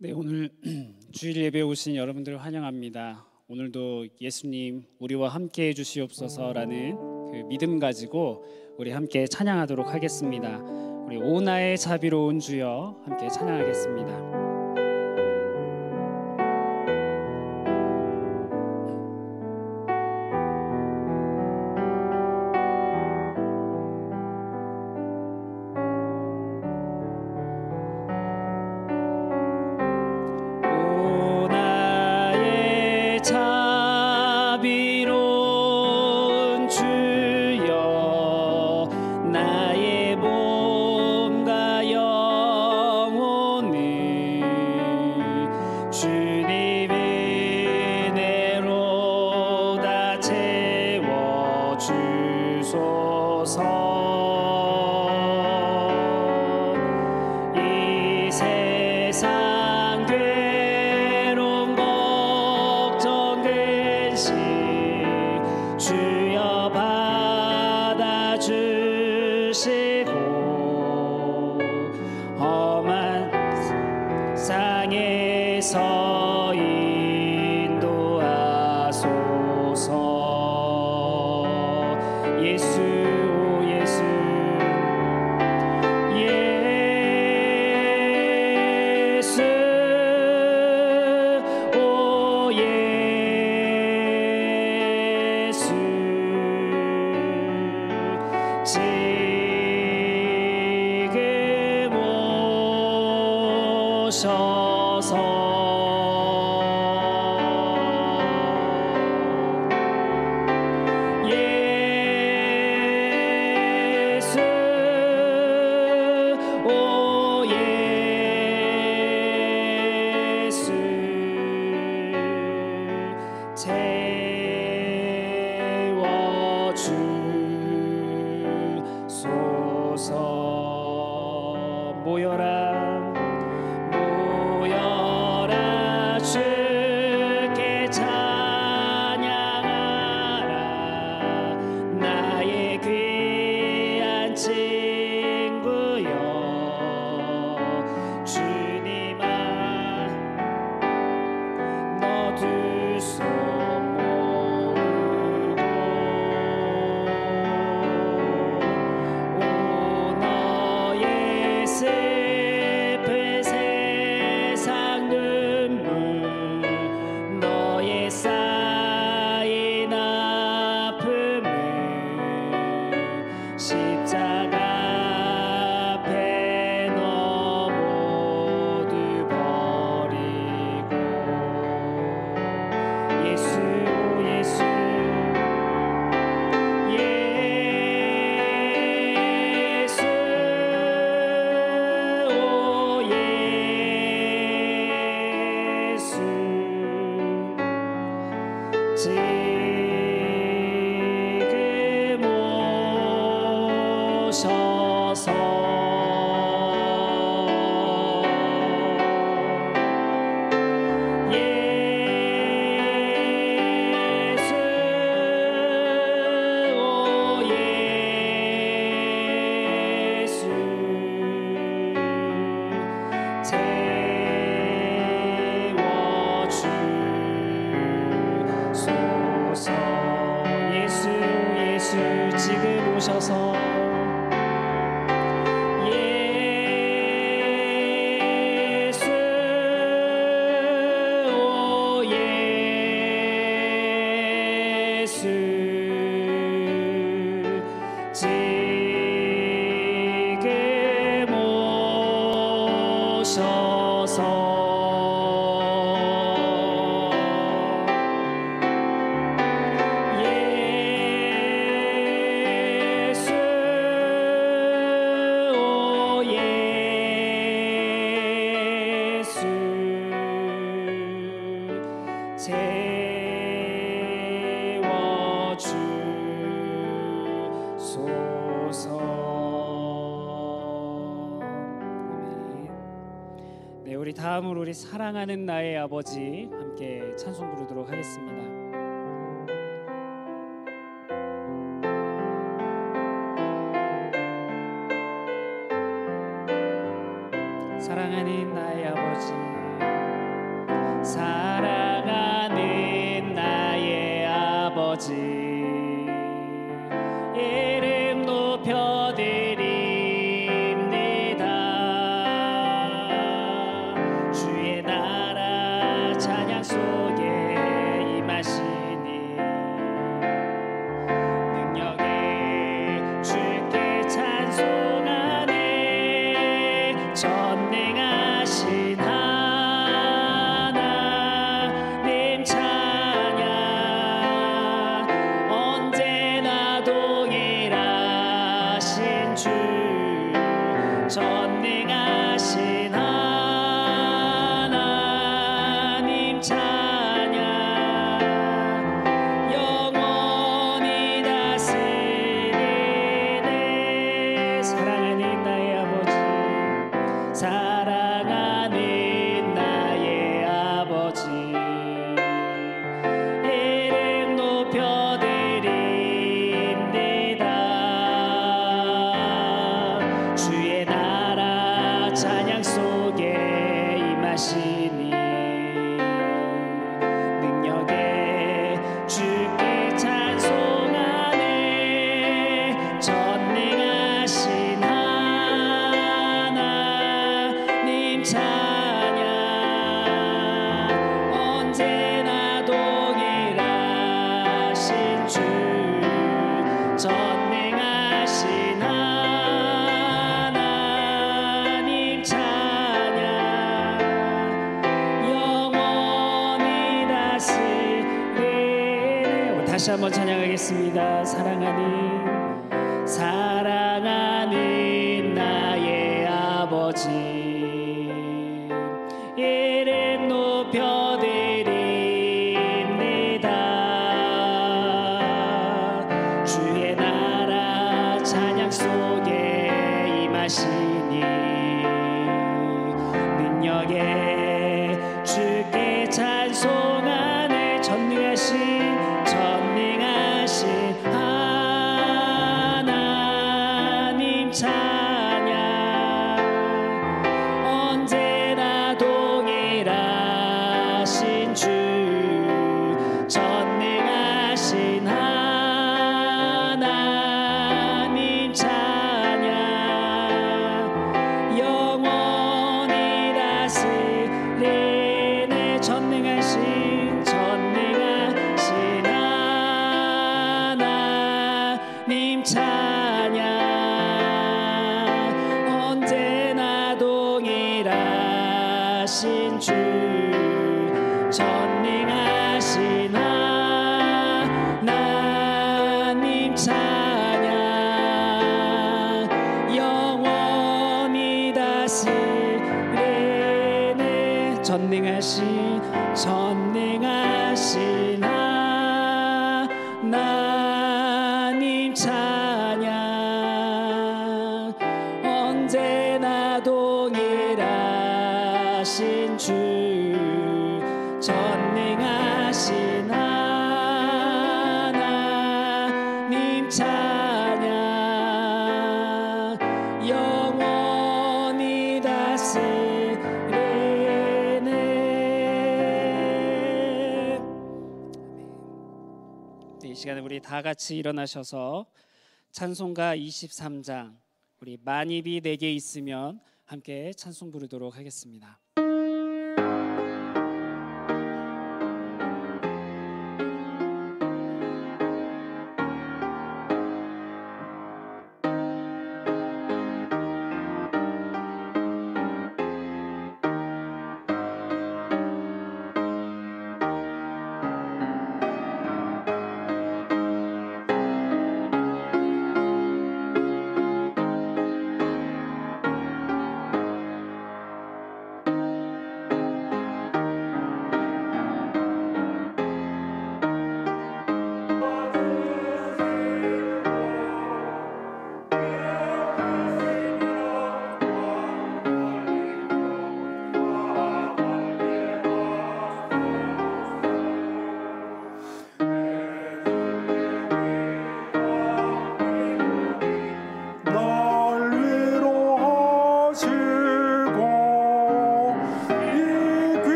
네, 오늘 주일 예배에 오신 여러분들을 환영합니다. 오늘도 예수님 우리와 함께 해주시옵소서라는 그 믿음 가지고 우리 함께 찬양하도록 하겠습니다. 우리 오나의 자비로운 주여 함께 찬양하겠습니다. 네, 우리 다음으로 우리 사랑하는 나의 아버지 함께 찬송 부르도록 하겠습니다. 사랑하는 나의 아버지 사랑하는 나의 아버지 이름 높여드립니다. 주의 나라 찬양 속에 임하시니 능력에 주께 찬송하네. 전능하신 하나님 찬양 언제나 동일하신 주 전능하신 하나님 찬양 영원히 다스리네. 사랑하는 나의 아버지 사랑하는 나의 아버지 이름 높여드립니다. 주의 나라 찬양 속에 임하시니 능력에 주께 찬송하네. 전능하신 하나님 찬양 언제나 동일하신 주 전능하신 하나님 찬양 영원히 다스리네. 다시 한번 찬양하겠습니다. 사랑하는 나의 아버지 이름 높여드립니다. 주의 나라 찬양 속에 임하시니 능력에 주께 찬송하네. 전능하신 하나님 찬양 언제나 동일하신 주 전능하신 하나님 찬양 영원히 다스리네. 전능하신 하나님 찬양 언제나 동일하신 주 전능하신 하나님 찬양 영원히 다스리네. 전능하신 하나님 찬양 언제나 동일하신 주 전능하신 하나님 찬양 영원히 다스리네. 이 시간에 우리 다 같이 일어나셔서 찬송가 23장 우리 만입이 내게 있으면 함께 찬송 부르도록 하겠습니다.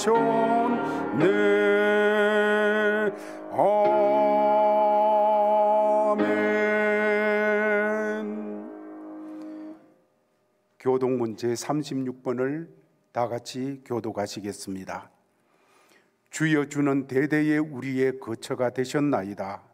하셨네. 아멘. 교독문 제36번을 다 같이 교독하시겠습니다. 주여, 주는 대대의 우리의 거처가 되셨나이다.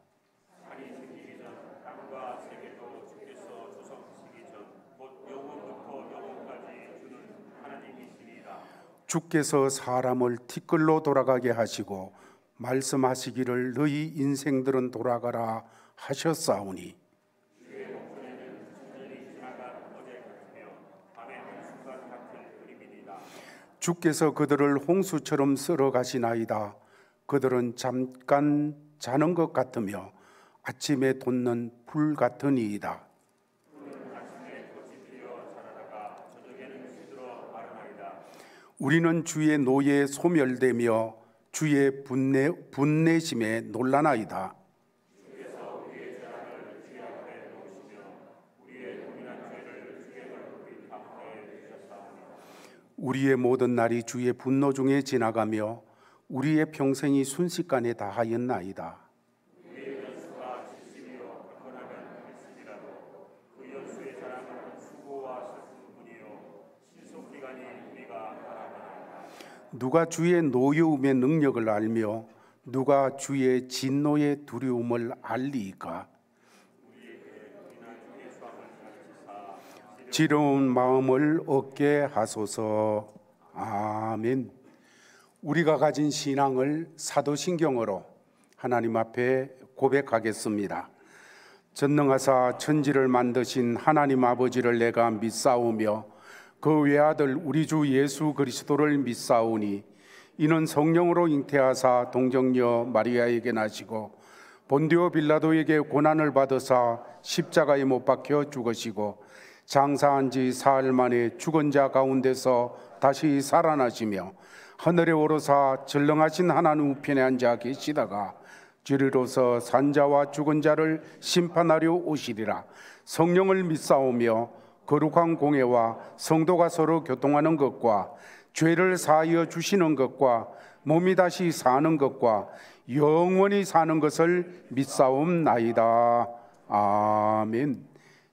주께서 사람을 티끌로 돌아가게 하시고 말씀하시기를 너희 인생들은 돌아가라 하셨사오니, 주께서 그들을 홍수처럼 쓸어 가시나이다. 그들은 잠깐 자는 것 같으며 아침에 돋는 불 같으니이다. 우리는 주의 노예에 소멸되며 주의 분내심에 놀라나이다. 우리의 모든 날이 주의 분노 중에 지나가며 우리의 평생이 순식간에 다하였나이다. 누가 주의 노여움의 능력을 알며 누가 주의 진노의 두려움을 알리이까? 지러운 마음을 얻게 하소서. 아멘. 우리가 가진 신앙을 사도신경으로 하나님 앞에 고백하겠습니다. 전능하사 천지를 만드신 하나님 아버지를 내가 믿사오며 그 외아들 우리 주 예수 그리스도를 믿사오니, 이는 성령으로 잉태하사 동정녀 마리아에게 나시고 본디오 빌라도에게 고난을 받으사 십자가에 못 박혀 죽으시고 장사한 지 사흘 만에 죽은 자 가운데서 다시 살아나시며 하늘에 오르사 전능하신 하나님 우편에 앉아 계시다가 주리로서 산자와 죽은 자를 심판하려 오시리라. 성령을 믿사오며 거룩한 공회와 성도가 서로 교통하는 것과 죄를 사하여 주시는 것과 몸이 다시 사는 것과 영원히 사는 것을 믿사옵나이다. 아멘.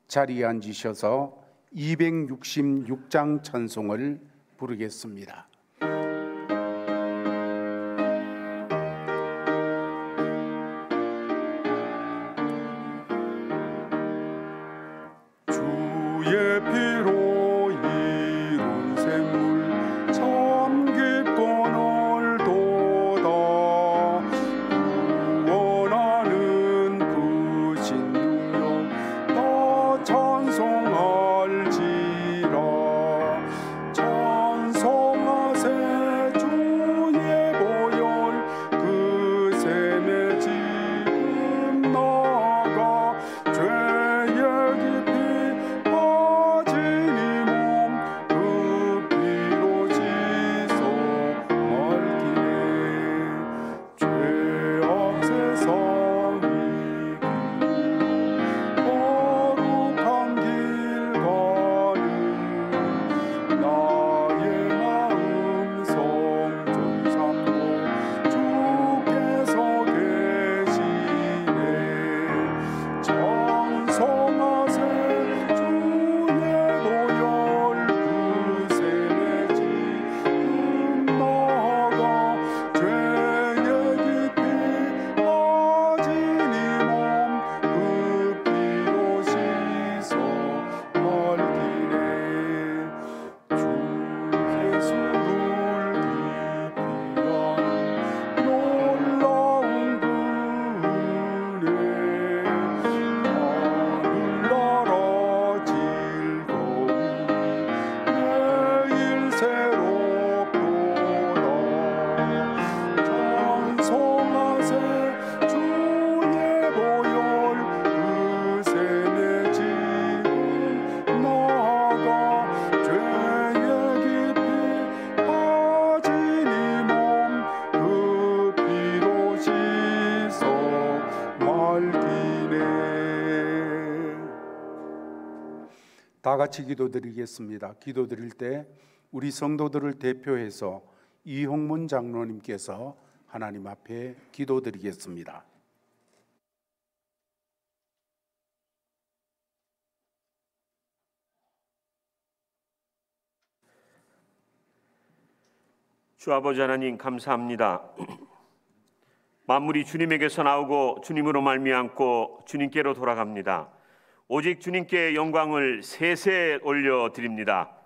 자리에 앉으셔서 266장 찬송을 부르겠습니다. 주의 피로 이룬 샘물 참 깊고 넓도다. 구원하는 그 신능력 다 찬송할지라. 찬송하세 주의 보혈 그 샘에 지금 나가 죄의 깊이 빠지니 몸 그 피로 씻어 맑기네. 죄악 세상이 거룩한 길 가는 나의 마음 성전 삼고 주께서 계시네. 찬송하세 주의 보혈 그 샘에 지금 나가 죄의 깊이 빠지니 몸 그 피로 씻어 맑기네. 주 예수를 깊이 아는 놀라운 은혜 하늘나라 즐거움이 매일 새롭도다. 찬송하세 주의 보혈 그 샘에 지금 나가 죄의 깊이 빠지니 몸 그 피로 씻어 맑기네. 다 같이 기도드리겠습니다. 기도드릴 때 우리 성도들을 대표해서 이홍문 장로님께서 하나님 앞에 기도드리겠습니다. 주 아버지 하나님 감사합니다. 만물이 주님에게서 나오고 주님으로 말미암고 주님께로 돌아갑니다. 오직 주님께 영광을 세세 올려드립니다.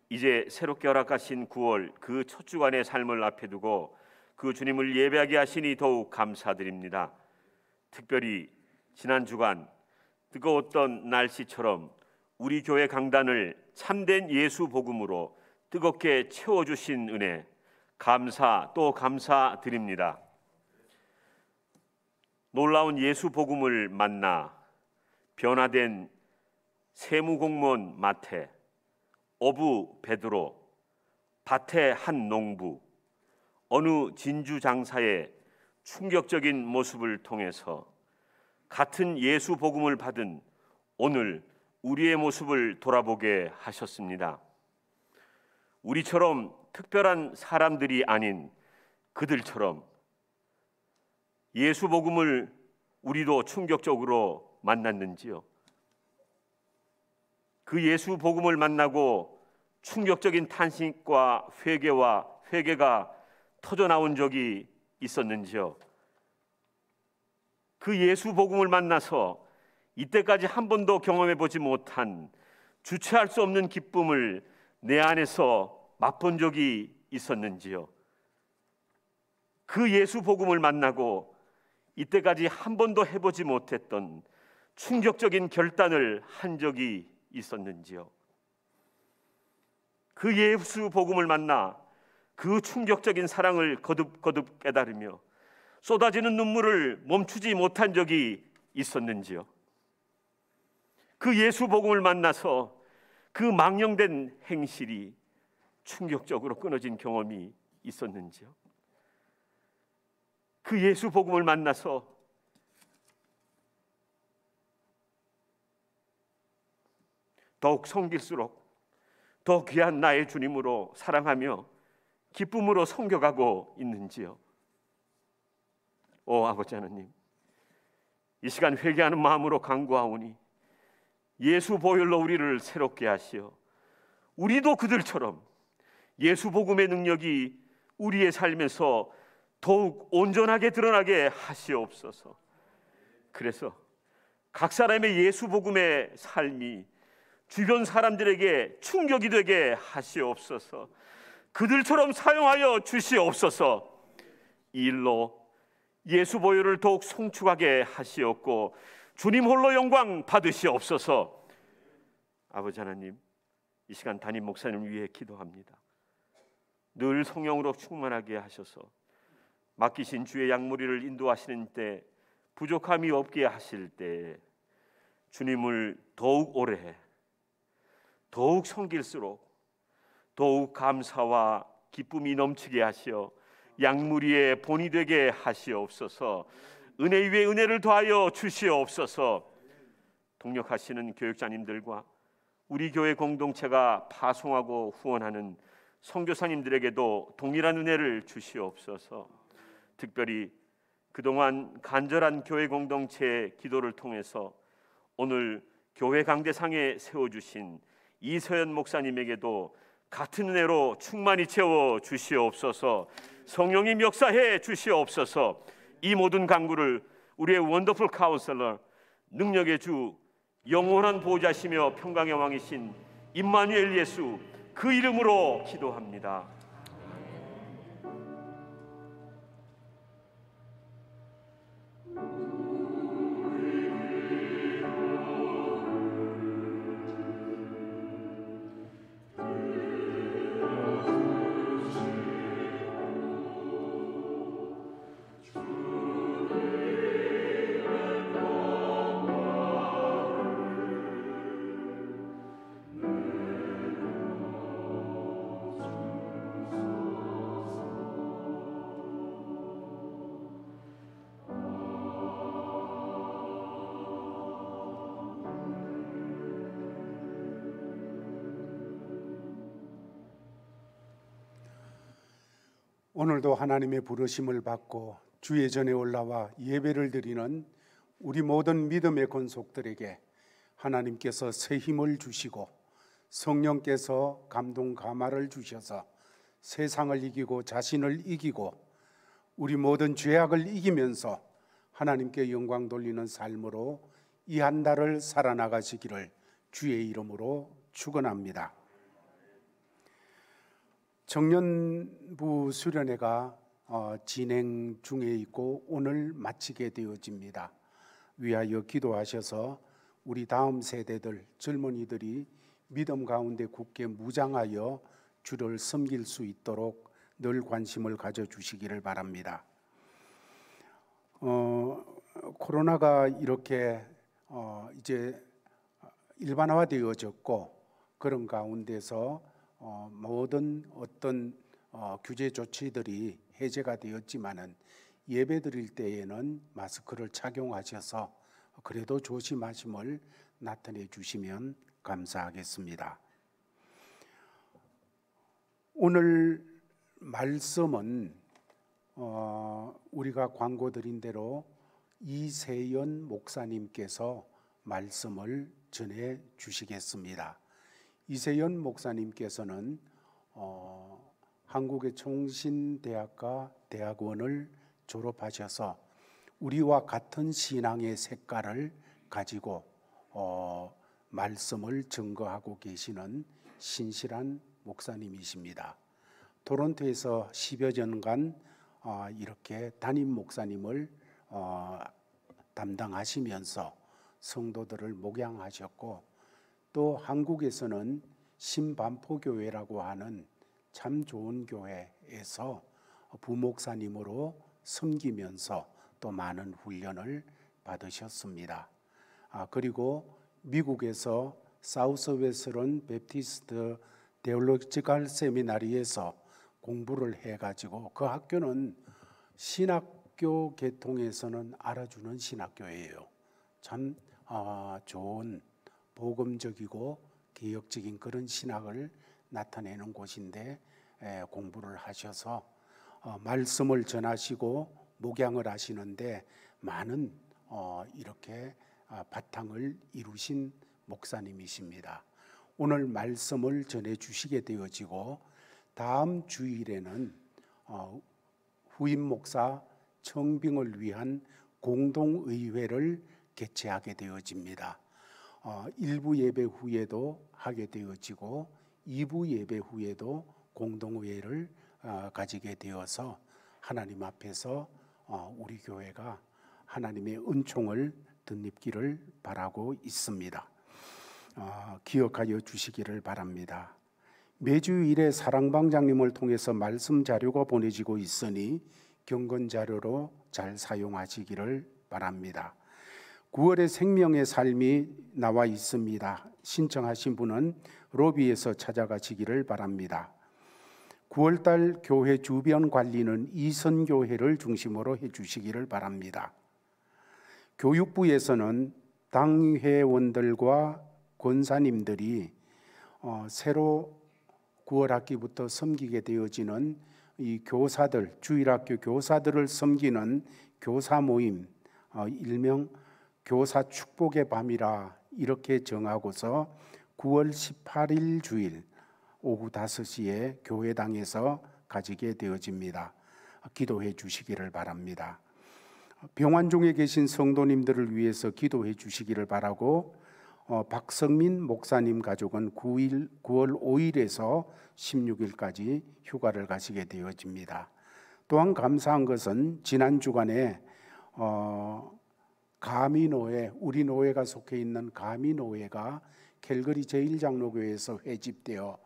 이제 새롭게 허락하신 9월 그 첫 주간의 삶을 앞에 두고 그 주님을 예배하게 하시니 더욱 감사드립니다. 특별히 지난 주간 뜨거웠던 날씨처럼 우리 교회 강단을 참된 예수 복음으로 뜨겁게 채워주신 은혜 감사 또 감사드립니다. 놀라운 예수 복음을 만나 변화된 세무공무원 마태, 어부 베드로, 밭의 한 농부, 어느 진주 장사의 충격적인 모습을 통해서 같은 예수 복음을 받은 오늘 우리의 모습을 돌아보게 하셨습니다. 우리처럼 특별한 사람들이 아닌 그들처럼 예수 복음을 우리도 충격적으로 만났는지요? 그 예수 복음을 만나고 충격적인 탄식과 회개가 터져 나온 적이 있었는지요? 그 예수 복음을 만나서 이때까지 한 번도 경험해 보지 못한 주체할 수 없는 기쁨을 내 안에서 맛본 적이 있었는지요? 그 예수 복음을 만나고 이때까지 한 번도 해보지 못했던 충격적인 결단을 한 적이 있었는지요? 그 예수 복음을 만나 그 충격적인 사랑을 거듭 깨달으며 쏟아지는 눈물을 멈추지 못한 적이 있었는지요? 그 예수 복음을 만나서 그 망령된 행실이 충격적으로 끊어진 경험이 있었는지요? 그 예수 복음을 만나서 더욱 섬길수록 더 귀한 나의 주님으로 사랑하며 기쁨으로 섬겨가고 있는지요? 오 아버지 하나님, 이 시간 회개하는 마음으로 간구하오니 예수 보혈로 우리를 새롭게 하시어 우리도 그들처럼 예수 복음의 능력이 우리의 삶에서 더욱 온전하게 드러나게 하시옵소서. 그래서 각 사람의 예수 복음의 삶이 주변 사람들에게 충격이 되게 하시옵소서. 그들처럼 사용하여 주시옵소서. 이 일로 예수 보혈을 더욱 송축하게 하시옵고 주님 홀로 영광 받으시옵소서. 아버지 하나님, 이 시간 담임 목사님 위해 기도합니다. 늘 성령으로 충만하게 하셔서 맡기신 주의 양무리를 인도하시는 때 부족함이 없게 하실 때 주님을 더욱 오래 더욱 섬길수록 더욱 감사와 기쁨이 넘치게 하시어 양무리의 본이 되게 하시옵소서. 은혜 위에 은혜를 더하여 주시옵소서. 동력하시는 교육자님들과 우리 교회 공동체가 파송하고 후원하는 선교사님들에게도 동일한 은혜를 주시옵소서. 특별히 그동안 간절한 교회 공동체의 기도를 통해서 오늘 교회 강대상에 세워주신 이서연 목사님에게도 같은 은혜로 충만히 채워 주시옵소서. 성령님 역사해 주시옵소서. 이 모든 간구를 우리의 원더풀 카운셀러, 능력의 주, 영원한 보호자시며 평강의 왕이신 임마누엘 예수 그 이름으로 기도합니다. 오늘도 하나님의 부르심을 받고 주의 전에 올라와 예배를 드리는 우리 모든 믿음의 권속들에게 하나님께서 새 힘을 주시고 성령께서 감동 감화를 주셔서 세상을 이기고 자신을 이기고 우리 모든 죄악을 이기면서 하나님께 영광 돌리는 삶으로 이 한 달을 살아나가시기를 주의 이름으로 축원합니다. 청년부 수련회가 진행 중에 있고 오늘 마치게 되어집니다. 위하여 기도하셔서 우리 다음 세대들 젊은이들이 믿음 가운데 굳게 무장하여 주를 섬길 수 있도록 늘 관심을 가져주시기를 바랍니다. 코로나가 이렇게 이제 일반화되어졌고 그런 가운데서 모든 어떤 규제 조치들이 해제가 되었지만은 예배 드릴 때에는 마스크를 착용하셔서 그래도 조심하심을 나타내 주시면 감사하겠습니다. 오늘 말씀은 우리가 광고 드린 대로 이세연 목사님께서 말씀을 전해 주시겠습니다. 이세연 목사님께서는 한국의 총신대학과 대학원을 졸업하셔서 우리와 같은 신앙의 색깔을 가지고 말씀을 증거하고 계시는 신실한 목사님이십니다. 토론토에서 10여 년간 이렇게 담임 목사님을 담당하시면서 성도들을 목양하셨고 또 한국에서는 신반포교회라고 하는 참 좋은 교회에서 부목사님으로 섬기면서 또 많은 훈련을 받으셨습니다. 그리고 미국에서 사우스웨스런 베프티스트 데올로지컬 세미나리에서 공부를 해가지고 그 학교는 신학교 계통에서는 알아주는 신학교예요. 참 좋은 복음적이고 개혁적인 그런 신학을 나타내는 곳인데 공부를 하셔서 말씀을 전하시고 목양을 하시는데 많은 이렇게 바탕을 이루신 목사님이십니다. 오늘 말씀을 전해 주시게 되어지고 다음 주일에는 후임 목사 청빙을 위한 공동의회를 개최하게 되어집니다. 1부 예배 후에도 하게 되어지고 2부 예배 후에도 공동회의를 가지게 되어서 하나님 앞에서 우리 교회가 하나님의 은총을 덧입기를 바라고 있습니다. 기억하여 주시기를 바랍니다. 매주일에 사랑방장님을 통해서 말씀 자료가 보내지고 있으니 경건 자료로 잘 사용하시기를 바랍니다. 9월의 생명의 삶이 나와 있습니다. 신청하신 분은 로비에서 찾아가시기를 바랍니다. 9월달 교회 주변 관리는 이선교회를 중심으로 해주시기를 바랍니다. 교육부에서는 당회원들과 권사님들이 새로 9월 학기부터 섬기게 되어지는 이 교사들, 주일학교 교사들을 섬기는 교사 모임, 일명 교사 축복의 밤이라 이렇게 정하고서 9월 18일 주일 오후 5시에 교회당에서 가지게 되어집니다. 기도해 주시기를 바랍니다. 병환 중에 계신 성도님들을 위해서 기도해 주시기를 바라고 박성민 목사님 가족은 9월 5일에서 16일까지 휴가를 가시게 되어집니다. 또한 감사한 것은 지난 주간에 가미노회, 우리 노회가 속해 있는 가미노회가 캘거리 제1장로교회에서 회집되어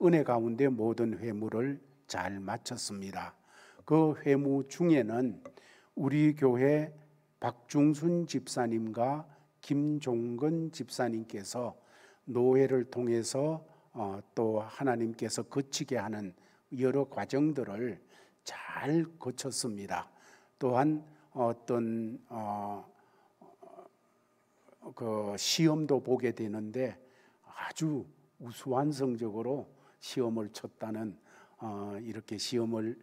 은혜 가운데 모든 회무를 잘 마쳤습니다. 그 회무 중에는 우리 교회 박중순 집사님과 김종근 집사님께서 노회를 통해서 또 하나님께서 거치게 하는 여러 과정들을 잘 거쳤습니다. 또한 어떤 그 시험도 보게 되는데 아주 우수한 성적으로 시험을 쳤다는 이렇게 시험을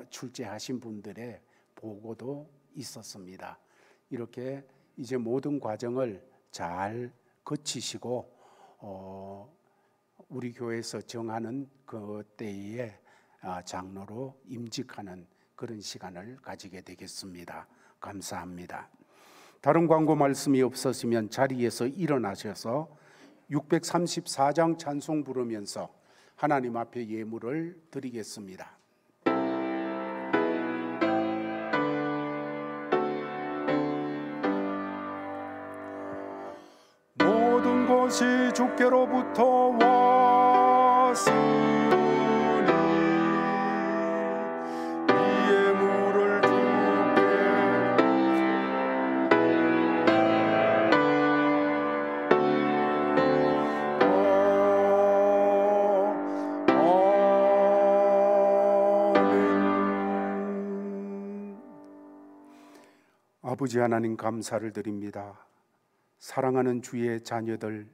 출제하신 분들의 보고도 있었습니다. 이렇게 이제 모든 과정을 잘 거치시고 우리 교회에서 정하는 그 때에 장로로 임직하는 그런 시간을 가지게 되겠습니다. 감사합니다. 다른 광고 말씀이 없었으면 자리에서 일어나셔서 634장 찬송 부르면서 하나님 앞에 예물을 드리겠습니다. 모든 것이 주께로부터 왔으니 이 예물을 아버지 하나님 감사를 드립니다. 사랑하는 주의 자녀들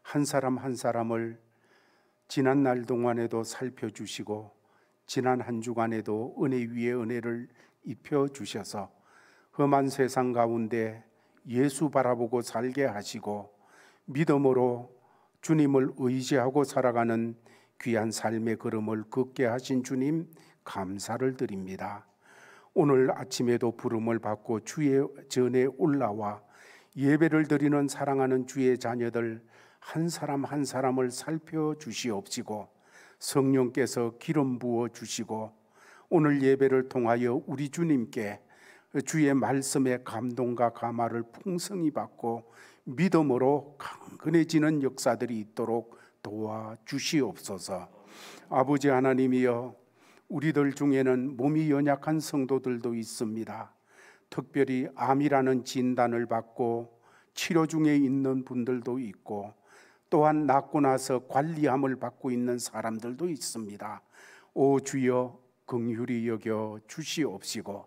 한 사람 한 사람을 지난 날 동안에도 살펴주시고 지난 한 주간에도 은혜 위에 은혜를 입혀주셔서 험한 세상 가운데 예수 바라보고 살게 하시고 믿음으로 주님을 의지하고 살아가는 귀한 삶의 걸음을 걷게 하신 주님 감사를 드립니다. 오늘 아침에도 부름을 받고 주의 전에 올라와 예배를 드리는 사랑하는 주의 자녀들 한 사람 한 사람을 살펴주시옵시고 성령께서 기름 부어 주시고 오늘 예배를 통하여 우리 주님께 주의 말씀의 감동과 감화를 풍성히 받고 믿음으로 강건해지는 역사들이 있도록 도와주시옵소서. 아버지 하나님이여, 우리들 중에는 몸이 연약한 성도들도 있습니다. 특별히 암이라는 진단을 받고 치료 중에 있는 분들도 있고 또한 낫고 나서 관리함을 받고 있는 사람들도 있습니다. 오 주여 긍휼히 여겨 주시옵시고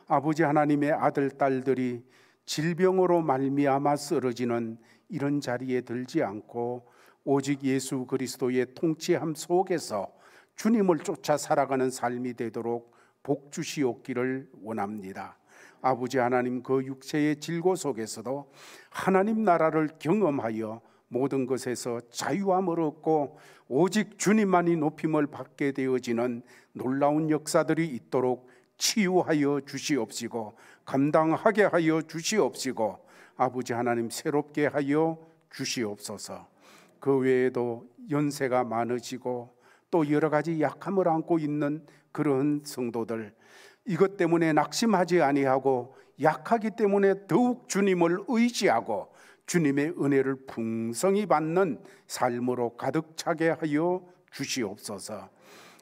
아버지 하나님의 아들 딸들이 질병으로 말미암아 쓰러지는 이런 자리에 들지 않고 오직 예수 그리스도의 통치함 속에서 주님을 쫓아 살아가는 삶이 되도록 복 주시옵기를 원합니다. 아버지 하나님, 그 육체의 질고 속에서도 하나님 나라를 경험하여 모든 것에서 자유함을 얻고 오직 주님만이 높임을 받게 되어지는 놀라운 역사들이 있도록 치유하여 주시옵시고 감당하게 하여 주시옵시고 아버지 하나님 새롭게 하여 주시옵소서. 그 외에도 연세가 많으시고 또 여러 가지 약함을 안고 있는 그런 성도들, 이것 때문에 낙심하지 아니하고 약하기 때문에 더욱 주님을 의지하고 주님의 은혜를 풍성히 받는 삶으로 가득 차게 하여 주시옵소서.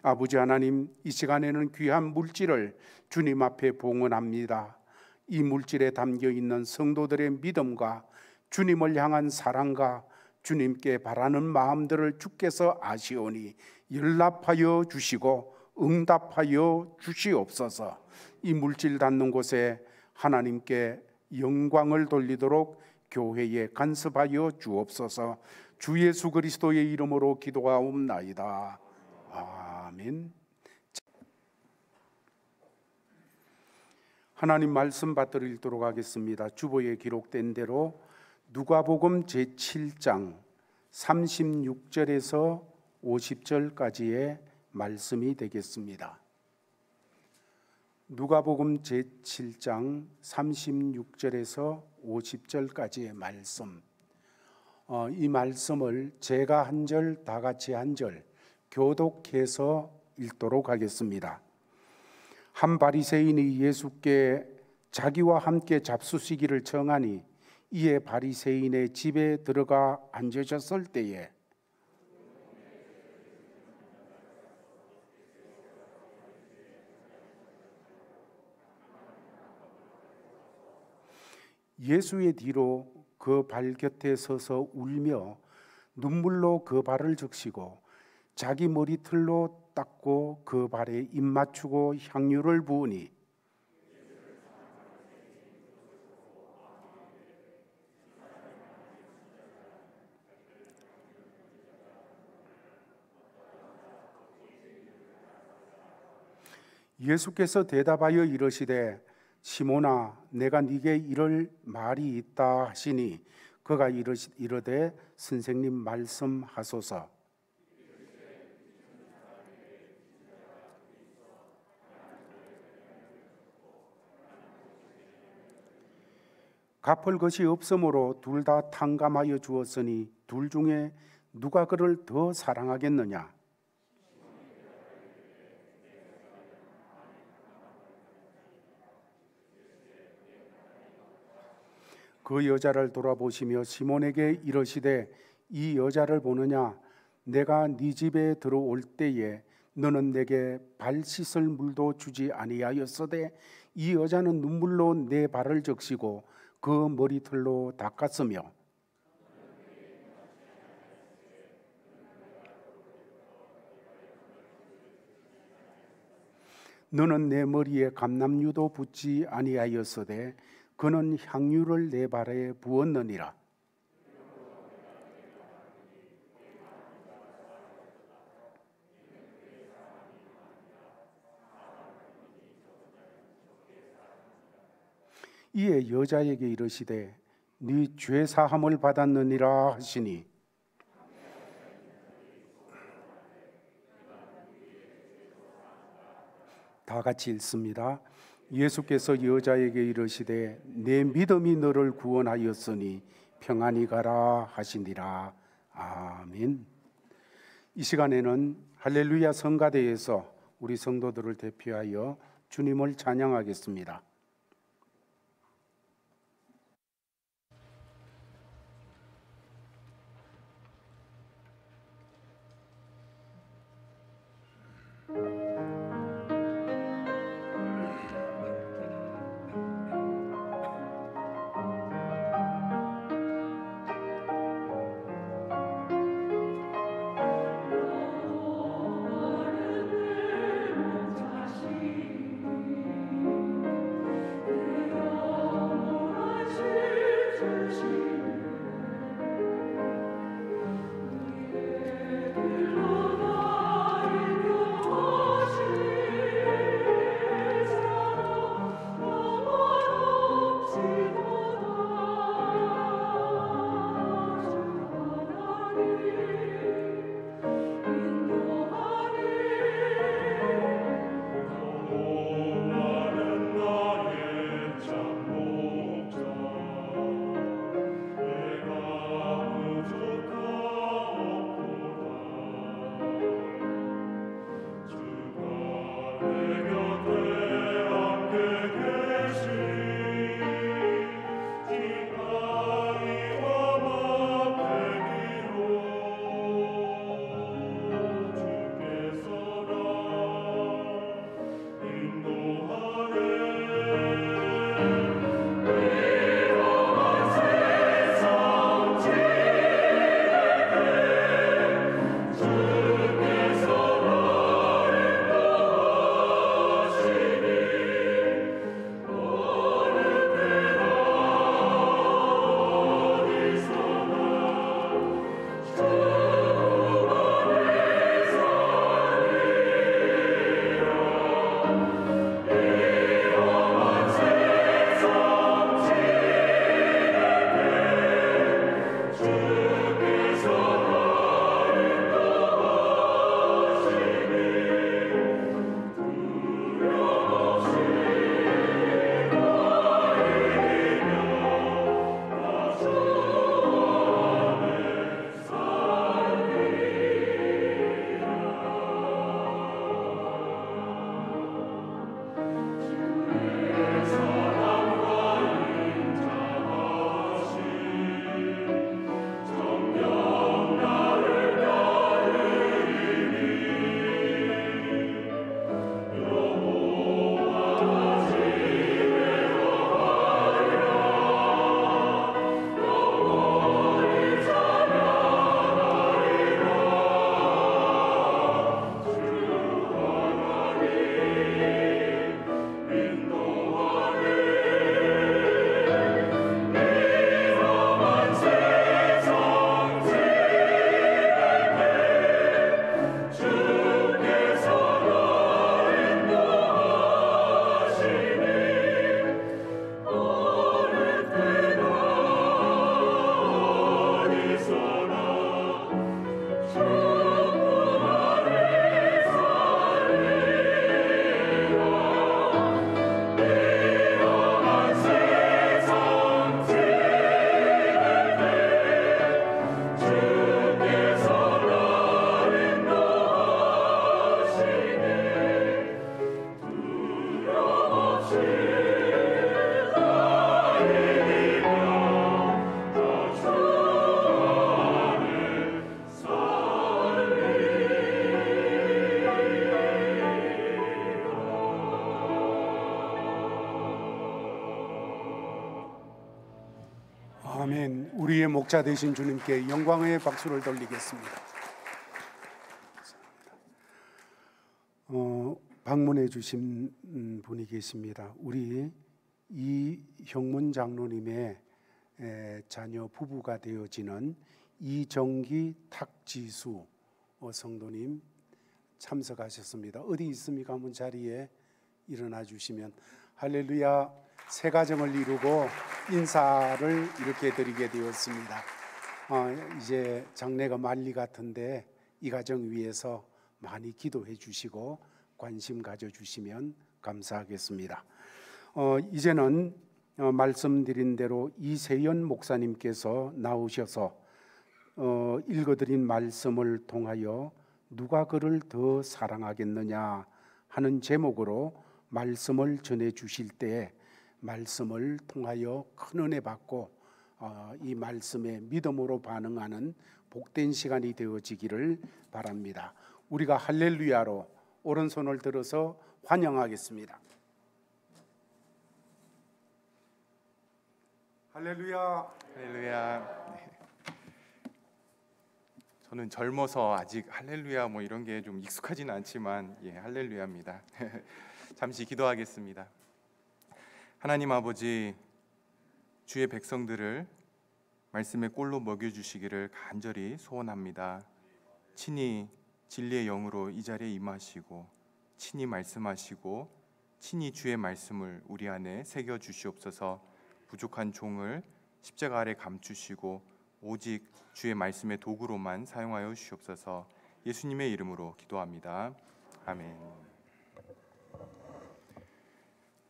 아버지 하나님, 이 시간에는 귀한 물질을 주님 앞에 봉헌합니다. 이 물질에 담겨 있는 성도들의 믿음과 주님을 향한 사랑과 주님께 바라는 마음들을 주께서 아시오니 연락하여 주시고 응답하여 주시옵소서. 이 물질 닿는 곳에 하나님께 영광을 돌리도록 교회에 간섭하여 주옵소서. 주 예수 그리스도의 이름으로 기도하옵나이다. 아멘. 하나님 말씀 받들어 읽도록 하겠습니다. 주보에 기록된 대로 누가복음 제7장 36절에서 50절까지의 말씀이 되겠습니다. 누가복음 제7장 36절에서 50절까지의 말씀, 이 말씀을 제가 한 절 다 같이 한 절 교독해서 읽도록 하겠습니다. 한 바리새인이 예수께 자기와 함께 잡수시기를 청하니 이에 바리새인의 집에 들어가 앉으셨을 때에 예수의 뒤로 그 발 곁에 서서 울며 눈물로 그 발을 적시고 자기 머리털로 닦고 그 발에 입 맞추고 향유를 부으니 예수께서 대답하여 이르시되 시몬아 내가 네게 이럴 말이 있다 하시니 그가 이르되 선생님 말씀하소서. 갚을 것이 없으므로 둘 다 탕감하여 주었으니 둘 중에 누가 그를 더 사랑하겠느냐? 그 여자를 돌아보시며 시몬에게 이르시되 이 여자를 보느냐? 내가 네 집에 들어올 때에 너는 내게 발 씻을 물도 주지 아니하였으되 이 여자는 눈물로 내 발을 적시고 그 머리털로 닦았으며 너는 내 머리에 감람유도 붓지 아니하였으되 그는 향유를 내 발에 부었느니라. 이에 여자에게 이르시되 네 죄 사함을 받았느니라 하시니 다 같이 읽습니다. 예수께서 여자에게 이르시되 내 믿음이 너를 구원하였으니 평안히 가라 하시니라. 아멘. 이 시간에는 할렐루야 성가대에서 우리 성도들을 대표하여 주님을 찬양하겠습니다. 아멘. 우리의 목자 되신 주님께 영광의 박수를 돌리겠습니다. 방문해 주신 분이 계십니다. 우리 이형문 장로님의 자녀 부부가 되어지는 이정기 탁지수 성도님 참석하셨습니다. 어디 있습니까? 한번 자리에 일어나 주시면. 할렐루야. 새 가정을 이루고 인사를 이렇게 드리게 되었습니다. 이제 장례가 만리 같은데 이 가정 위해서 많이 기도해 주시고 관심 가져주시면 감사하겠습니다. 이제는 말씀드린 대로 이세연 목사님께서 나오셔서 읽어드린 말씀을 통하여 누가 그를 더 사랑하겠느냐 하는 제목으로 말씀을 전해 주실 때 말씀을 통하여 큰 은혜 받고 이 말씀에 믿음으로 반응하는 복된 시간이 되어지기를 바랍니다. 우리가 할렐루야로 오른손을 들어서 환영하겠습니다. 할렐루야. 할렐루야. 네. 저는 젊어서 아직 할렐루야 뭐 이런 게 좀 익숙하지는 않지만 할렐루야입니다. 잠시 기도하겠습니다. 하나님 아버지, 주의 백성들을 말씀의 꼴로 먹여주시기를 간절히 소원합니다. 친히 진리의 영으로 이 자리에 임하시고 친히 말씀하시고 친히 주의 말씀을 우리 안에 새겨 주시옵소서. 부족한 종을 십자가 아래 감추시고 오직 주의 말씀의 도구로만 사용하여 주시옵소서. 예수님의 이름으로 기도합니다. 아멘.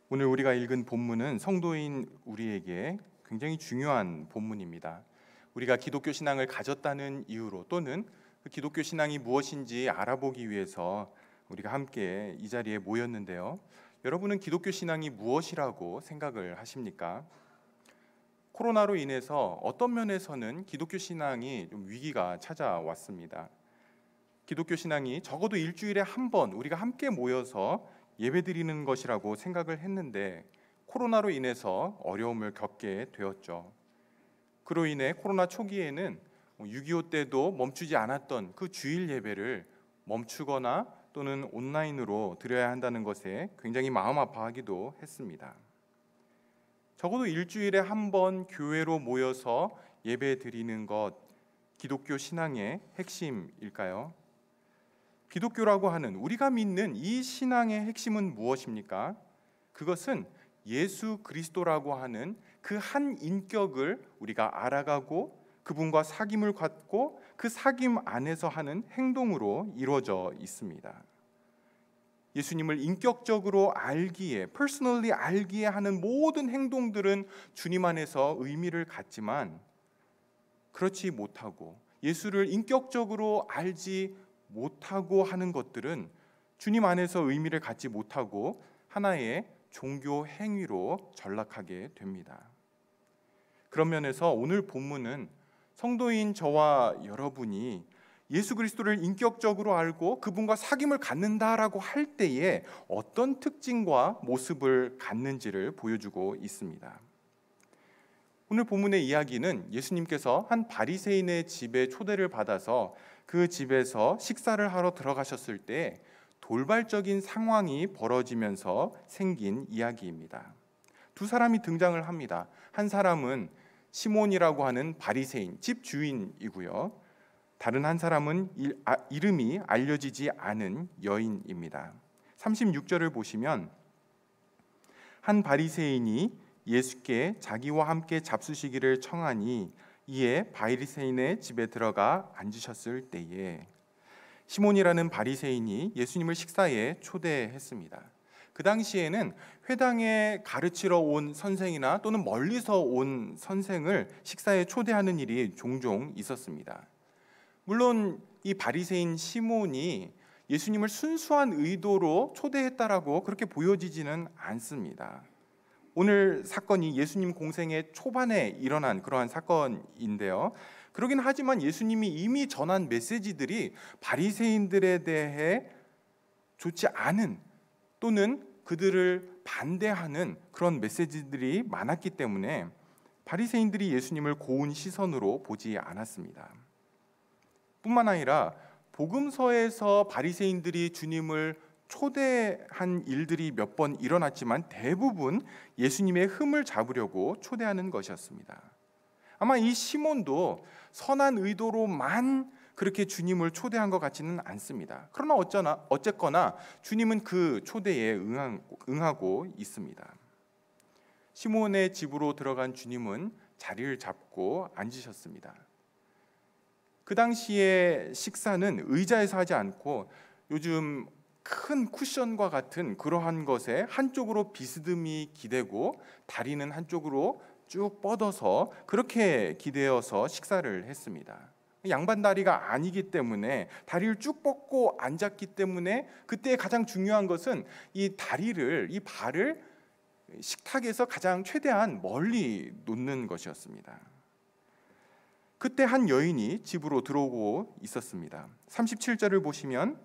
오늘 우리가 읽은 본문은 성도인 우리에게 굉장히 중요한 본문입니다. 우리가 기독교 신앙을 가졌다는 이유로 또는 그 기독교 신앙이 무엇인지 알아보기 위해서 우리가 함께 이 자리에 모였는데요. 여러분은 기독교 신앙이 무엇이라고 생각을 하십니까? 코로나로 인해서 어떤 면에서는 기독교 신앙이 좀 위기가 찾아왔습니다. 기독교 신앙이 적어도 일주일에 한 번 우리가 함께 모여서 예배드리는 것이라고 생각을 했는데 코로나로 인해서 어려움을 겪게 되었죠. 그로 인해 코로나 초기에는 6.25 때도 멈추지 않았던 그 주일 예배를 멈추거나 또는 온라인으로 드려야 한다는 것에 굉장히 마음 아파하기도 했습니다. 적어도 일주일에 한 번 교회로 모여서 예배 드리는 것, 기독교 신앙의 핵심일까요? 기독교라고 하는 우리가 믿는 이 신앙의 핵심은 무엇입니까? 그것은 예수 그리스도라고 하는 그 한 인격을 우리가 알아가고 그분과 사귐을 갖고 그 사귐 안에서 하는 행동으로 이루어져 있습니다. 예수님을 인격적으로 알기에, personally 알기에 하는 모든 행동들은 주님 안에서 의미를 갖지만 그렇지 못하고 예수를 인격적으로 알지 못하고 하는 것들은 주님 안에서 의미를 갖지 못하고 하나의 종교 행위로 전락하게 됩니다. 그런 면에서 오늘 본문은 성도인 저와 여러분이 예수 그리스도를 인격적으로 알고 그분과 사귐을 갖는다라고 할 때에 어떤 특징과 모습을 갖는지를 보여주고 있습니다. 오늘 본문의 이야기는 예수님께서 한 바리새인의 집에 초대를 받아서 그 집에서 식사를 하러 들어가셨을 때 돌발적인 상황이 벌어지면서 생긴 이야기입니다. 두 사람이 등장을 합니다. 한 사람은 시몬이라고 하는 바리새인, 집 주인이고요. 다른 한 사람은 이름이 알려지지 않은 여인입니다. 36절을 보시면 한 바리새인이 예수께 자기와 함께 잡수시기를 청하니 이에 바리새인의 집에 들어가 앉으셨을 때에 시몬이라는 바리새인이 예수님을 식사에 초대했습니다. 그 당시에는 회당에 가르치러 온 선생이나 또는 멀리서 온 선생을 식사에 초대하는 일이 종종 있었습니다. 물론 이 바리새인 시몬이 예수님을 순수한 의도로 초대했다라고 그렇게 보여지지는 않습니다. 오늘 사건이 예수님 공생의 초반에 일어난 그러한 사건인데요. 그러긴 하지만 예수님이 이미 전한 메시지들이 바리새인들에 대해 좋지 않은 또는 그들을 반대하는 그런 메시지들이 많았기 때문에 바리새인들이 예수님을 고운 시선으로 보지 않았습니다. 뿐만 아니라 복음서에서 바리새인들이 주님을 초대한 일들이 몇 번 일어났지만 대부분 예수님의 흠을 잡으려고 초대하는 것이었습니다. 아마 이 시몬도 선한 의도로만 그렇게 주님을 초대한 것 같지는 않습니다. 그러나 어쨌거나 주님은 그 초대에 응하고 있습니다. 시몬의 집으로 들어간 주님은 자리를 잡고 앉으셨습니다. 그 당시에 식사는 의자에서 하지 않고 요즘 큰 쿠션과 같은 그러한 것에 한쪽으로 비스듬히 기대고 다리는 한쪽으로 쭉 뻗어서 그렇게 기대어서 식사를 했습니다. 양반 다리가 아니기 때문에 다리를 쭉 뻗고 앉았기 때문에 그때 가장 중요한 것은 이 다리를, 이 발을 식탁에서 가장 최대한 멀리 놓는 것이었습니다. 그때 한 여인이 집으로 들어오고 있었습니다. 37절을 보시면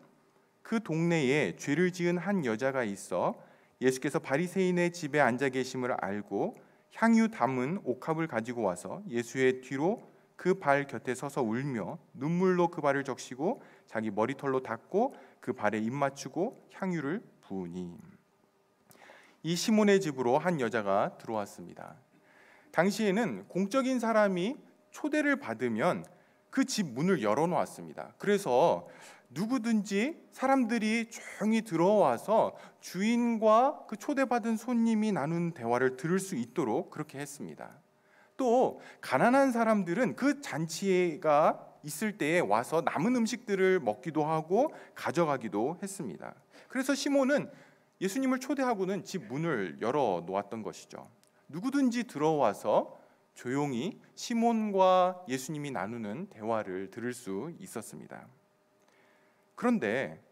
그 동네에 죄를 지은 한 여자가 있어 예수께서 바리새인의 집에 앉아 계심을 알고 향유 담은 옥합을 가지고 와서 예수의 뒤로 그 발 곁에 서서 울며 눈물로 그 발을 적시고 자기 머리털로 닦고 그 발에 입 맞추고 향유를 부으니. 이 시몬의 집으로 한 여자가 들어왔습니다. 당시에는 공적인 사람이 초대를 받으면 그 집 문을 열어놓았습니다. 그래서 누구든지 사람들이 조용히 들어와서 주인과 그 초대받은 손님이 나눈 대화를 들을 수 있도록 그렇게 했습니다. 또 가난한 사람들은 그 잔치가 있을 때에 와서 남은 음식들을 먹기도 하고 가져가기도 했습니다. 그래서 시몬은 예수님을 초대하고는 집 문을 열어 놓았던 것이죠. 누구든지 들어와서 조용히 시몬과 예수님이 나누는 대화를 들을 수 있었습니다. 그런데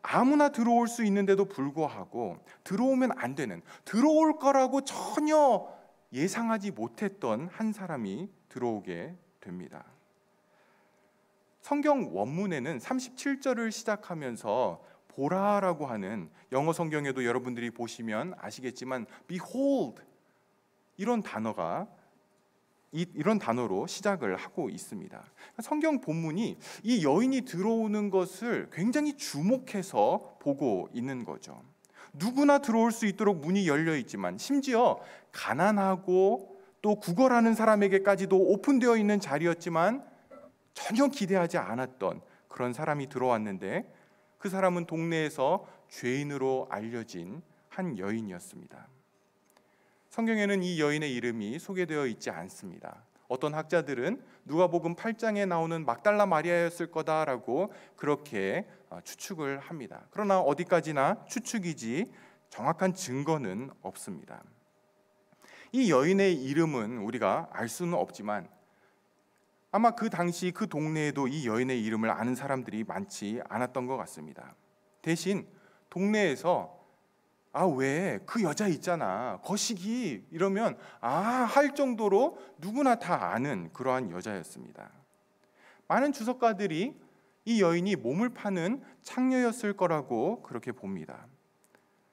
아무나 들어올 수 있는데도 불구하고 들어오면 안 되는, 들어올 거라고 전혀 예상하지 못했던 한 사람이 들어오게 됩니다. 성경 원문에는 37절을 시작하면서 보라라고 하는, 영어 성경에도 여러분들이 보시면 아시겠지만 behold 이런 단어로 시작을 하고 있습니다. 성경 본문이 이 여인이 들어오는 것을 굉장히 주목해서 보고 있는 거죠. 누구나 들어올 수 있도록 문이 열려 있지만 심지어 가난하고 또 구걸하는 사람에게까지도 오픈되어 있는 자리였지만 전혀 기대하지 않았던 그런 사람이 들어왔는데 그 사람은 동네에서 죄인으로 알려진 한 여인이었습니다. 성경에는 이 여인의 이름이 소개되어 있지 않습니다. 어떤 학자들은 누가복음 8장에 나오는 막달라 마리아였을 거다라고 그렇게 추측을 합니다. 그러나 어디까지나 추측이지 정확한 증거는 없습니다. 이 여인의 이름은 우리가 알 수는 없지만 아마 그 당시 그 동네에도 이 여인의 이름을 아는 사람들이 많지 않았던 것 같습니다. 대신 동네에서 왜 그 여자 있잖아, 거시기 이러면 할 정도로 누구나 다 아는 그러한 여자였습니다. 많은 주석가들이 이 여인이 몸을 파는 창녀였을 거라고 그렇게 봅니다.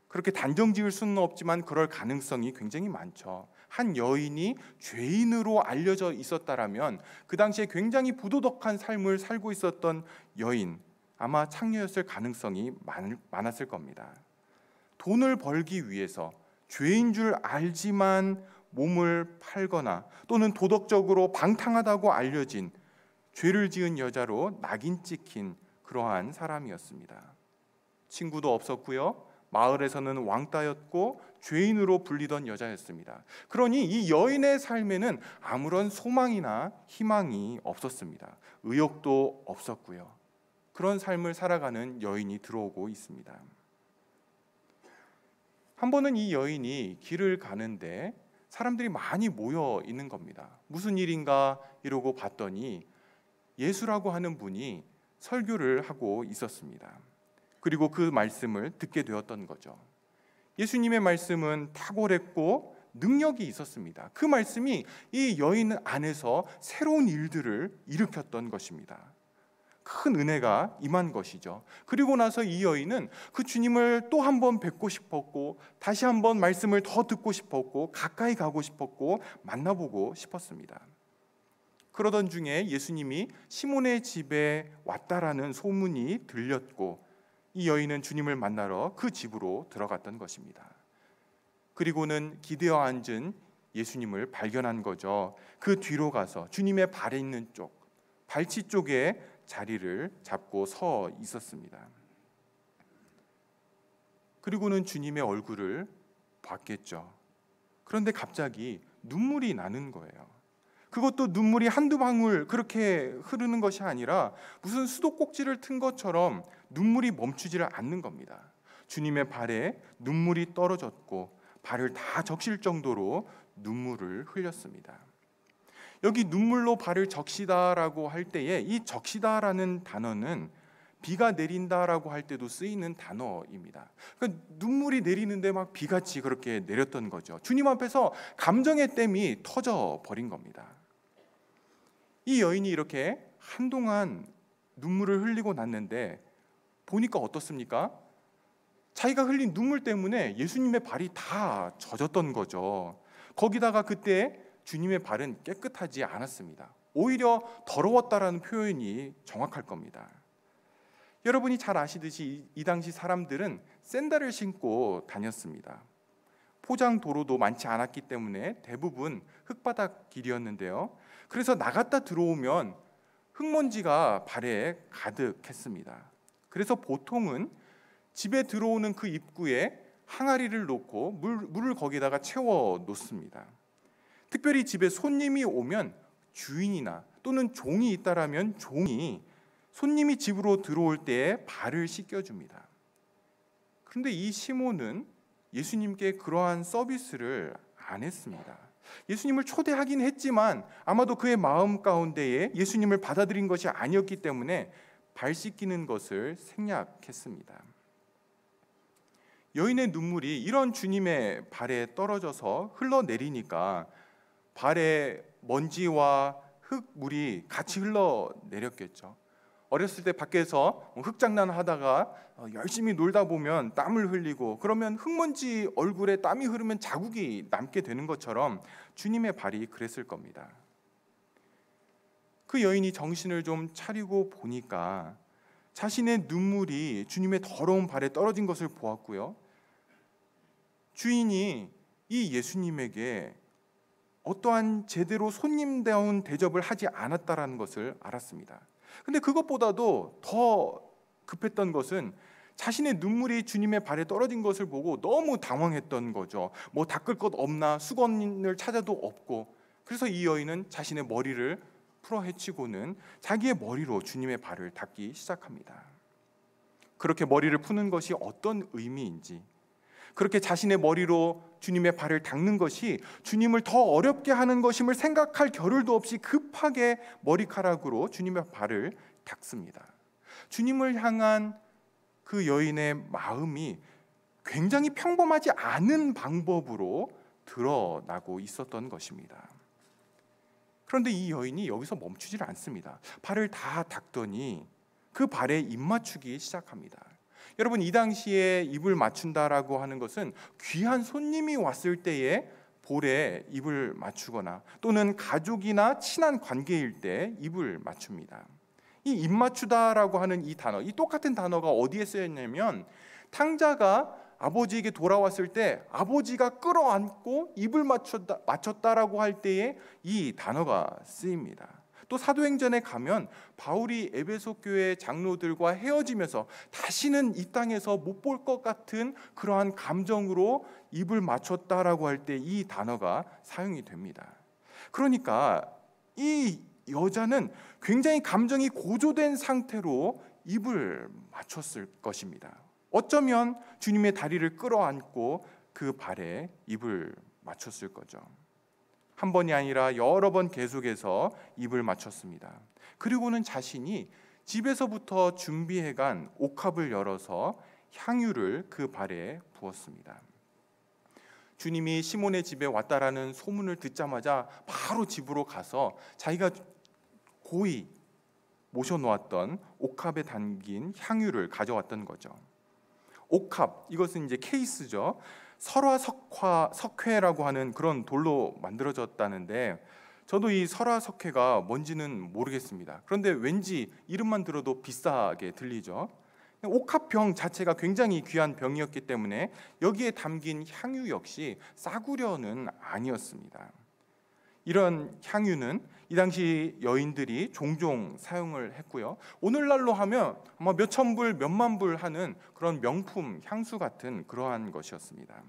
그렇게 단정 지을 수는 없지만 그럴 가능성이 굉장히 많죠. 한 여인이 죄인으로 알려져 있었다라면 그 당시에 굉장히 부도덕한 삶을 살고 있었던 여인, 아마 창녀였을 가능성이 많았을 겁니다. 돈을 벌기 위해서 죄인 줄 알지만 몸을 팔거나 또는 도덕적으로 방탕하다고 알려진 죄를 지은 여자로 낙인 찍힌 그러한 사람이었습니다. 친구도 없었고요, 마을에서는 왕따였고 죄인으로 불리던 여자였습니다. 그러니 이 여인의 삶에는 아무런 소망이나 희망이 없었습니다. 의욕도 없었고요. 그런 삶을 살아가는 여인이 들어오고 있습니다. 한 번은 이 여인이 길을 가는데 사람들이 많이 모여 있는 겁니다. 무슨 일인가 이러고 봤더니 예수라고 하는 분이 설교를 하고 있었습니다. 그리고 그 말씀을 듣게 되었던 거죠. 예수님의 말씀은 탁월했고 능력이 있었습니다. 그 말씀이 이 여인 안에서 새로운 일들을 일으켰던 것입니다. 큰 은혜가 임한 것이죠. 그리고 나서 이 여인은 그 주님을 또 한 번 뵙고 싶었고, 다시 한번 말씀을 더 듣고 싶었고, 가까이 가고 싶었고, 만나보고 싶었습니다. 그러던 중에 예수님이 시몬의 집에 왔다라는 소문이 들렸고, 이 여인은 주님을 만나러 그 집으로 들어갔던 것입니다. 그리고는 기대어 앉은 예수님을 발견한 거죠. 그 뒤로 가서 주님의 발에 있는 쪽, 발치 쪽에 자리를 잡고 서 있었습니다. 그리고는 주님의 얼굴을 봤겠죠. 그런데 갑자기 눈물이 나는 거예요. 그것도 눈물이 한두 방울 그렇게 흐르는 것이 아니라 무슨 수도꼭지를 튼 것처럼 눈물이 멈추지를 않는 겁니다. 주님의 발에 눈물이 떨어졌고 발을 다 적실 정도로 눈물을 흘렸습니다. 여기 눈물로 발을 적시다라고 할 때에 이 적시다라는 단어는 비가 내린다라고 할 때도 쓰이는 단어입니다. 그러니까 눈물이 내리는데 막 비같이 그렇게 내렸던 거죠. 주님 앞에서 감정의 댐이 터져 버린 겁니다. 이 여인이 이렇게 한동안 눈물을 흘리고 났는데 보니까 어떻습니까? 자기가 흘린 눈물 때문에 예수님의 발이 다 젖었던 거죠. 거기다가 그때 주님의 발은 깨끗하지 않았습니다. 오히려 더러웠다라는 표현이 정확할 겁니다. 여러분이 잘 아시듯이 이 당시 사람들은 샌들을 신고 다녔습니다. 포장 도로도 많지 않았기 때문에 대부분 흙바닥 길이었는데요. 그래서 나갔다 들어오면 흙먼지가 발에 가득했습니다. 그래서 보통은 집에 들어오는 그 입구에 항아리를 놓고 물을 거기다가 채워 놓습니다. 특별히 집에 손님이 오면 주인이나 또는 종이 있다라면 종이 손님이 집으로 들어올 때에 발을 씻겨줍니다. 그런데 이 시몬은 예수님께 그러한 서비스를 안 했습니다. 예수님을 초대하긴 했지만 아마도 그의 마음 가운데에 예수님을 받아들인 것이 아니었기 때문에 발 씻기는 것을 생략했습니다. 여인의 눈물이 이런 주님의 발에 떨어져서 흘러내리니까 발에 먼지와 흙물이 같이 흘러내렸겠죠. 어렸을 때 밖에서 흙장난 하다가 열심히 놀다 보면 땀을 흘리고 그러면 흙먼지 얼굴에 땀이 흐르면 자국이 남게 되는 것처럼 주님의 발이 그랬을 겁니다. 그 여인이 정신을 좀 차리고 보니까 자신의 눈물이 주님의 더러운 발에 떨어진 것을 보았고요. 주인이 이 예수님에게 어떠한 제대로 손님다운 대접을 하지 않았다라는 것을 알았습니다. 근데 그것보다도 더 급했던 것은 자신의 눈물이 주님의 발에 떨어진 것을 보고 너무 당황했던 거죠. 뭐 닦을 것 없나 수건을 찾아도 없고, 그래서 이 여인은 자신의 머리를 풀어 헤치고는 자기의 머리로 주님의 발을 닦기 시작합니다. 그렇게 머리를 푸는 것이 어떤 의미인지, 그렇게 자신의 머리로 주님의 발을 닦는 것이 주님을 더 어렵게 하는 것임을 생각할 겨를도 없이 급하게 머리카락으로 주님의 발을 닦습니다. 주님을 향한 그 여인의 마음이 굉장히 평범하지 않은 방법으로 드러나고 있었던 것입니다. 그런데 이 여인이 여기서 멈추질 않습니다. 발을 다 닦더니 그 발에 입 맞추기 시작합니다. 여러분, 이 당시에 입을 맞춘다라고 하는 것은 귀한 손님이 왔을 때에 볼에 입을 맞추거나 또는 가족이나 친한 관계일 때 입을 맞춥니다. 이 입 맞추다라고 하는 이 단어, 이 똑같은 단어가 어디에 쓰였냐면 탕자가 아버지에게 돌아왔을 때 아버지가 끌어안고 입을 맞췄다라고 할 때에 이 단어가 쓰입니다. 또 사도행전에 가면 바울이 에베소 교회 장로들과 헤어지면서 다시는 이 땅에서 못 볼 것 같은 그러한 감정으로 입을 맞췄다라고 할 때 이 단어가 사용이 됩니다. 그러니까 이 여자는 굉장히 감정이 고조된 상태로 입을 맞췄을 것입니다. 어쩌면 주님의 다리를 끌어안고 그 발에 입을 맞췄을 거죠. 한 번이 아니라 여러 번 계속해서 입을 맞췄습니다. 그리고는 자신이 집에서부터 준비해간 옥합을 열어서 향유를 그 발에 부었습니다. 주님이 시몬의 집에 왔다라는 소문을 듣자마자 바로 집으로 가서 자기가 고이 모셔놓았던 옥합에 담긴 향유를 가져왔던 거죠. 옥합, 이것은 이제 케이스죠. 설화석회라고 하는 그런 돌로 만들어졌다는데 저도 이 설화석회가 뭔지는 모르겠습니다. 그런데 왠지 이름만 들어도 비싸게 들리죠. 옥합병 자체가 굉장히 귀한 병이었기 때문에 여기에 담긴 향유 역시 싸구려는 아니었습니다. 이런 향유는 이 당시 여인들이 종종 사용을 했고요. 오늘날로 하면 아마 몇천 불, 몇만 불 하는 그런 명품 향수 같은 그러한 것이었습니다.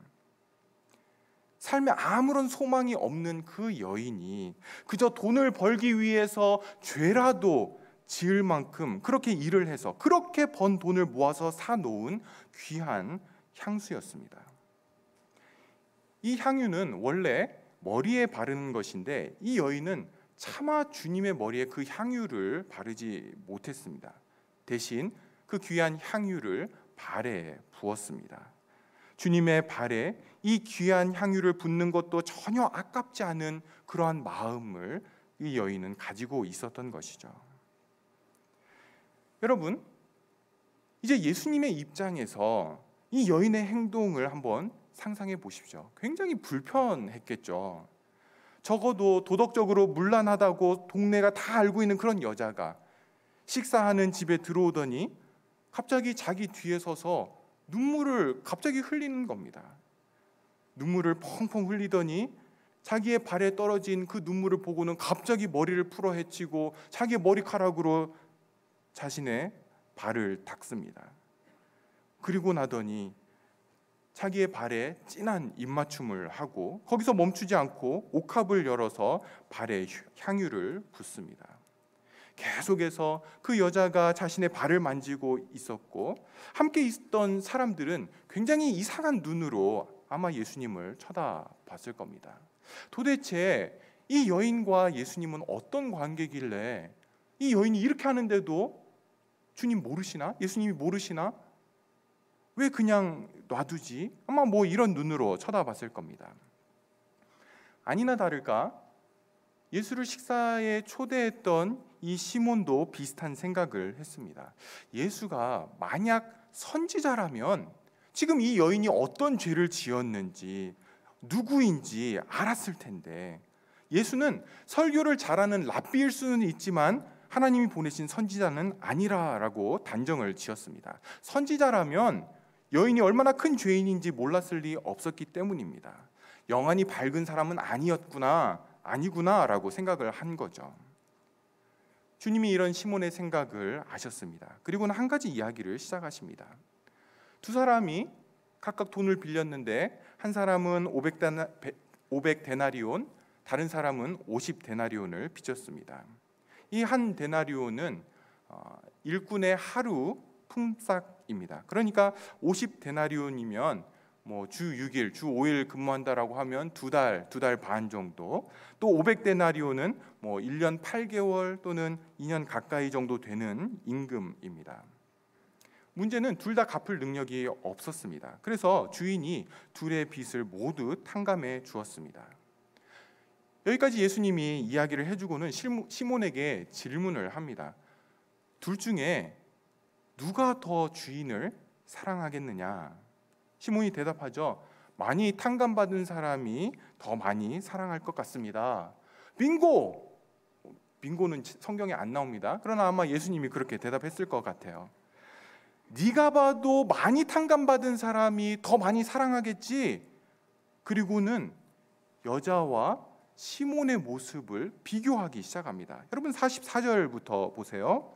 삶에 아무런 소망이 없는 그 여인이 그저 돈을 벌기 위해서 죄라도 지을 만큼 그렇게 일을 해서 그렇게 번 돈을 모아서 사놓은 귀한 향수였습니다. 이 향유는 원래 머리에 바르는 것인데 이 여인은 차마 주님의 머리에 그 향유를 바르지 못했습니다. 대신 그 귀한 향유를 발에 부었습니다. 주님의 발에 이 귀한 향유를 붓는 것도 전혀 아깝지 않은 그러한 마음을 이 여인은 가지고 있었던 것이죠. 여러분, 이제 예수님의 입장에서 이 여인의 행동을 한번 상상해 보십시오. 굉장히 불편했겠죠. 적어도 도덕적으로 문란하다고 동네가 다 알고 있는 그런 여자가 식사하는 집에 들어오더니 갑자기 자기 뒤에 서서 눈물을 갑자기 흘리는 겁니다. 눈물을 펑펑 흘리더니 자기의 발에 떨어진 그 눈물을 보고는 갑자기 머리를 풀어 헤치고 자기의 머리카락으로 자신의 발을 닦습니다. 그리고 나더니 자기의 발에 진한 입맞춤을 하고 거기서 멈추지 않고 옥합을 열어서 발에 향유를 붓습니다. 계속해서 그 여자가 자신의 발을 만지고 있었고 함께 있던 사람들은 굉장히 이상한 눈으로 아마 예수님을 쳐다봤을 겁니다. 도대체 이 여인과 예수님은 어떤 관계길래 이 여인이 이렇게 하는데도 주님 모르시나? 예수님이 모르시나? 왜 그냥 놔두지? 아마 뭐 이런 눈으로 쳐다봤을 겁니다. 아니나 다를까 예수를 식사에 초대했던 이 시몬도 비슷한 생각을 했습니다. 예수가 만약 선지자라면 지금 이 여인이 어떤 죄를 지었는지 누구인지 알았을 텐데 예수는 설교를 잘하는 랍비일 수는 있지만 하나님이 보내신 선지자는 아니라라고 단정을 지었습니다. 선지자라면 여인이 얼마나 큰 죄인인지 몰랐을 리 없었기 때문입니다. 영안이 밝은 사람은 아니구나라고 생각을 한 거죠. 주님이 이런 시몬의 생각을 아셨습니다. 그리고는 한 가지 이야기를 시작하십니다. 두 사람이 각각 돈을 빌렸는데 한 사람은 500데나리온, 다른 사람은 50데나리온을 빚졌습니다. 이 한 데나리온은 일꾼의 하루 품삯입니다. 그러니까 50데나리온이면 뭐 주 6일, 주 5일 근무한다라고 하면 두 달 반 정도, 또 500데나리온은 뭐 1년 8개월 또는 2년 가까이 정도 되는 임금입니다. 문제는 둘 다 갚을 능력이 없었습니다. 그래서 주인이 둘의 빚을 모두 탕감해 주었습니다. 여기까지 예수님이 이야기를 해주고는 시몬에게 질문을 합니다. 둘 중에 누가 더 주인을 사랑하겠느냐? 시몬이 대답하죠. 많이 탕감받은 사람이 더 많이 사랑할 것 같습니다. 빙고! 빙고는 성경에 안 나옵니다. 그러나 아마 예수님이 그렇게 대답했을 것 같아요. 네가 봐도 많이 탕감받은 사람이 더 많이 사랑하겠지. 그리고는 여자와 시몬의 모습을 비교하기 시작합니다. 여러분 44절부터 보세요.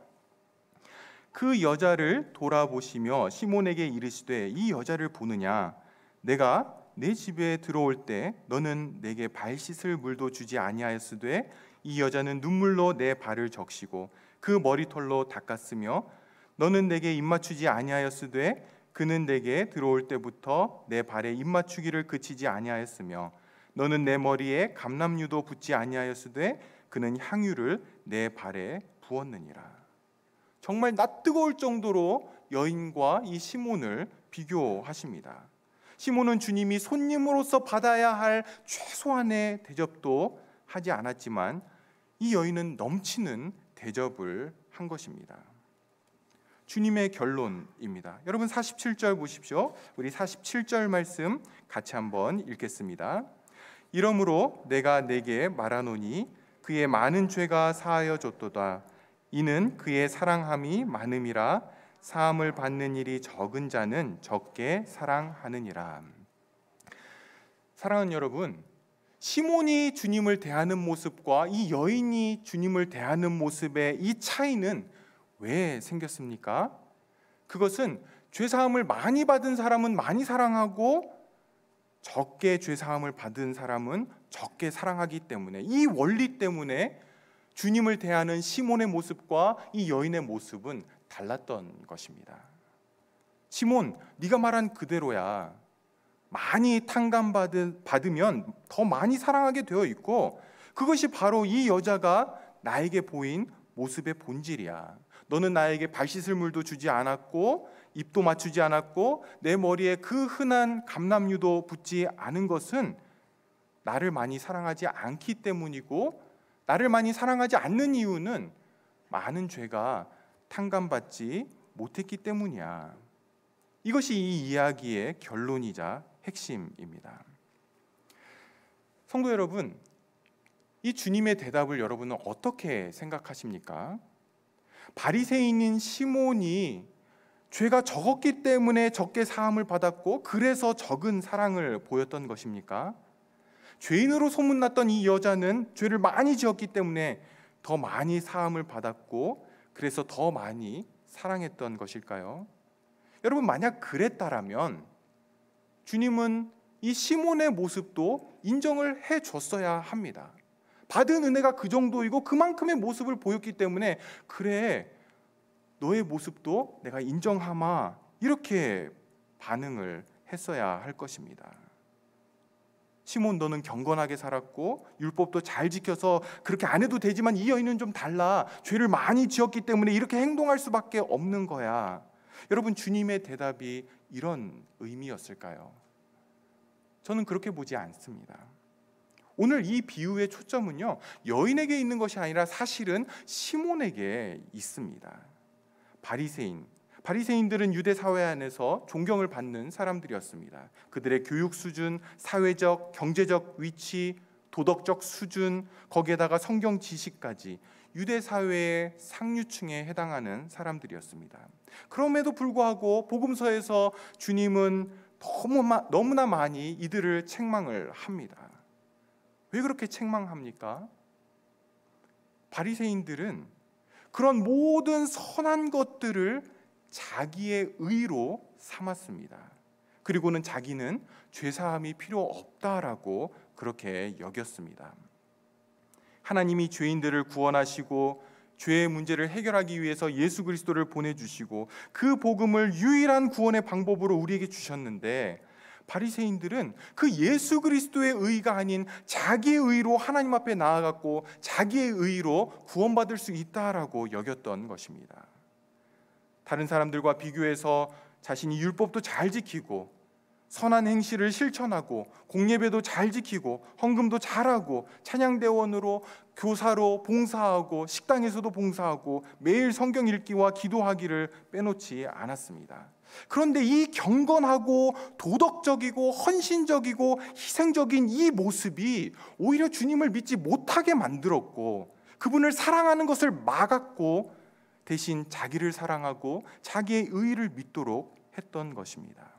그 여자를 돌아보시며 시몬에게 이르시되 이 여자를 보느냐? 내가 내 집에 들어올 때 너는 내게 발 씻을 물도 주지 아니하였으되 이 여자는 눈물로 내 발을 적시고 그 머리털로 닦았으며 너는 내게 입맞추지 아니하였으되 그는 내게 들어올 때부터 내 발에 입맞추기를 그치지 아니하였으며 너는 내 머리에 감람유도 붓지 아니하였으되 그는 향유를 내 발에 부었느니라. 정말 낯뜨거울 정도로 여인과 이 시몬을 비교하십니다. 시몬은 주님이 손님으로서 받아야 할 최소한의 대접도 하지 않았지만 이 여인은 넘치는 대접을 한 것입니다. 주님의 결론입니다. 여러분 47절 보십시오. 우리 47절 말씀 같이 한번 읽겠습니다. 이러므로 내가 내게 말하노니 그의 많은 죄가 사하여졌도다. 이는 그의 사랑함이 많음이라. 사함을 받는 일이 적은 자는 적게 사랑하느니라. 사랑하는 여러분, 시몬이 주님을 대하는 모습과 이 여인이 주님을 대하는 모습의 이 차이는 왜 생겼습니까? 그것은 죄사함을 많이 받은 사람은 많이 사랑하고 적게 죄사함을 받은 사람은 적게 사랑하기 때문에, 이 원리 때문에 주님을 대하는 시몬의 모습과 이 여인의 모습은 달랐던 것입니다. 시몬, 네가 말한 그대로야. 많이 탕감받으면 더 많이 사랑하게 되어 있고, 그것이 바로 이 여자가 나에게 보인 모습의 본질이야. 너는 나에게 발 씻을 물도 주지 않았고 입도 맞추지 않았고 내 머리에 그 흔한 감람유도 붓지 않은 것은 나를 많이 사랑하지 않기 때문이고, 나를 많이 사랑하지 않는 이유는 많은 죄가 탕감받지 못했기 때문이야. 이것이 이 이야기의 결론이자 핵심입니다. 성도 여러분, 이 주님의 대답을 여러분은 어떻게 생각하십니까? 바리새인인 시몬이 죄가 적었기 때문에 적게 사함을 받았고 그래서 적은 사랑을 보였던 것입니까? 죄인으로 소문났던 이 여자는 죄를 많이 지었기 때문에 더 많이 사함을 받았고 그래서 더 많이 사랑했던 것일까요? 여러분, 만약 그랬다라면 주님은 이 시몬의 모습도 인정을 해줬어야 합니다. 받은 은혜가 그 정도이고 그만큼의 모습을 보였기 때문에 그래, 너의 모습도 내가 인정하마, 이렇게 반응을 했어야 할 것입니다. 시몬, 너는 경건하게 살았고 율법도 잘 지켜서 그렇게 안 해도 되지만 이 여인은 좀 달라. 죄를 많이 지었기 때문에 이렇게 행동할 수밖에 없는 거야. 여러분, 주님의 대답이 이런 의미였을까요? 저는 그렇게 보지 않습니다. 오늘 이 비유의 초점은요, 여인에게 있는 것이 아니라 사실은 시몬에게 있습니다. 바리새인들은 유대 사회 안에서 존경을 받는 사람들이었습니다. 그들의 교육 수준, 사회적, 경제적 위치, 도덕적 수준, 거기에다가 성경 지식까지 유대 사회의 상류층에 해당하는 사람들이었습니다. 그럼에도 불구하고 복음서에서 주님은 너무나 많이 이들을 책망을 합니다. 왜 그렇게 책망합니까? 바리새인들은 그런 모든 선한 것들을 자기의 의로 삼았습니다. 그리고는 자기는 죄사함이 필요 없다라고 그렇게 여겼습니다. 하나님이 죄인들을 구원하시고 죄의 문제를 해결하기 위해서 예수 그리스도를 보내주시고 그 복음을 유일한 구원의 방법으로 우리에게 주셨는데, 바리새인들은 그 예수 그리스도의 의가 아닌 자기의 의로 하나님 앞에 나아갔고 자기의 의로 구원받을 수 있다라고 여겼던 것입니다. 다른 사람들과 비교해서 자신이 율법도 잘 지키고 선한 행실을 실천하고 공예배도 잘 지키고 헌금도 잘하고 찬양대원으로 교사로 봉사하고 식당에서도 봉사하고 매일 성경 읽기와 기도하기를 빼놓지 않았습니다. 그런데 이 경건하고 도덕적이고 헌신적이고 희생적인 이 모습이 오히려 주님을 믿지 못하게 만들었고 그분을 사랑하는 것을 막았고 대신 자기를 사랑하고 자기의 의의를 믿도록 했던 것입니다.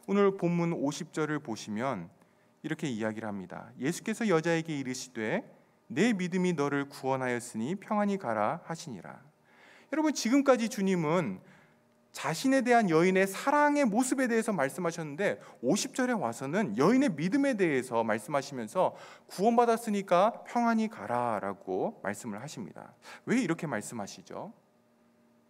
오늘 본문 50절을 보시면 이렇게 이야기를 합니다. 예수께서 여자에게 이르시되 내 믿음이 너를 구원하였으니 평안히 가라 하시니라. 여러분, 지금까지 주님은 자신에 대한 여인의 사랑의 모습에 대해서 말씀하셨는데 50절에 와서는 여인의 믿음에 대해서 말씀하시면서 구원받았으니까 평안히 가라라고 말씀을 하십니다. 왜 이렇게 말씀하시죠?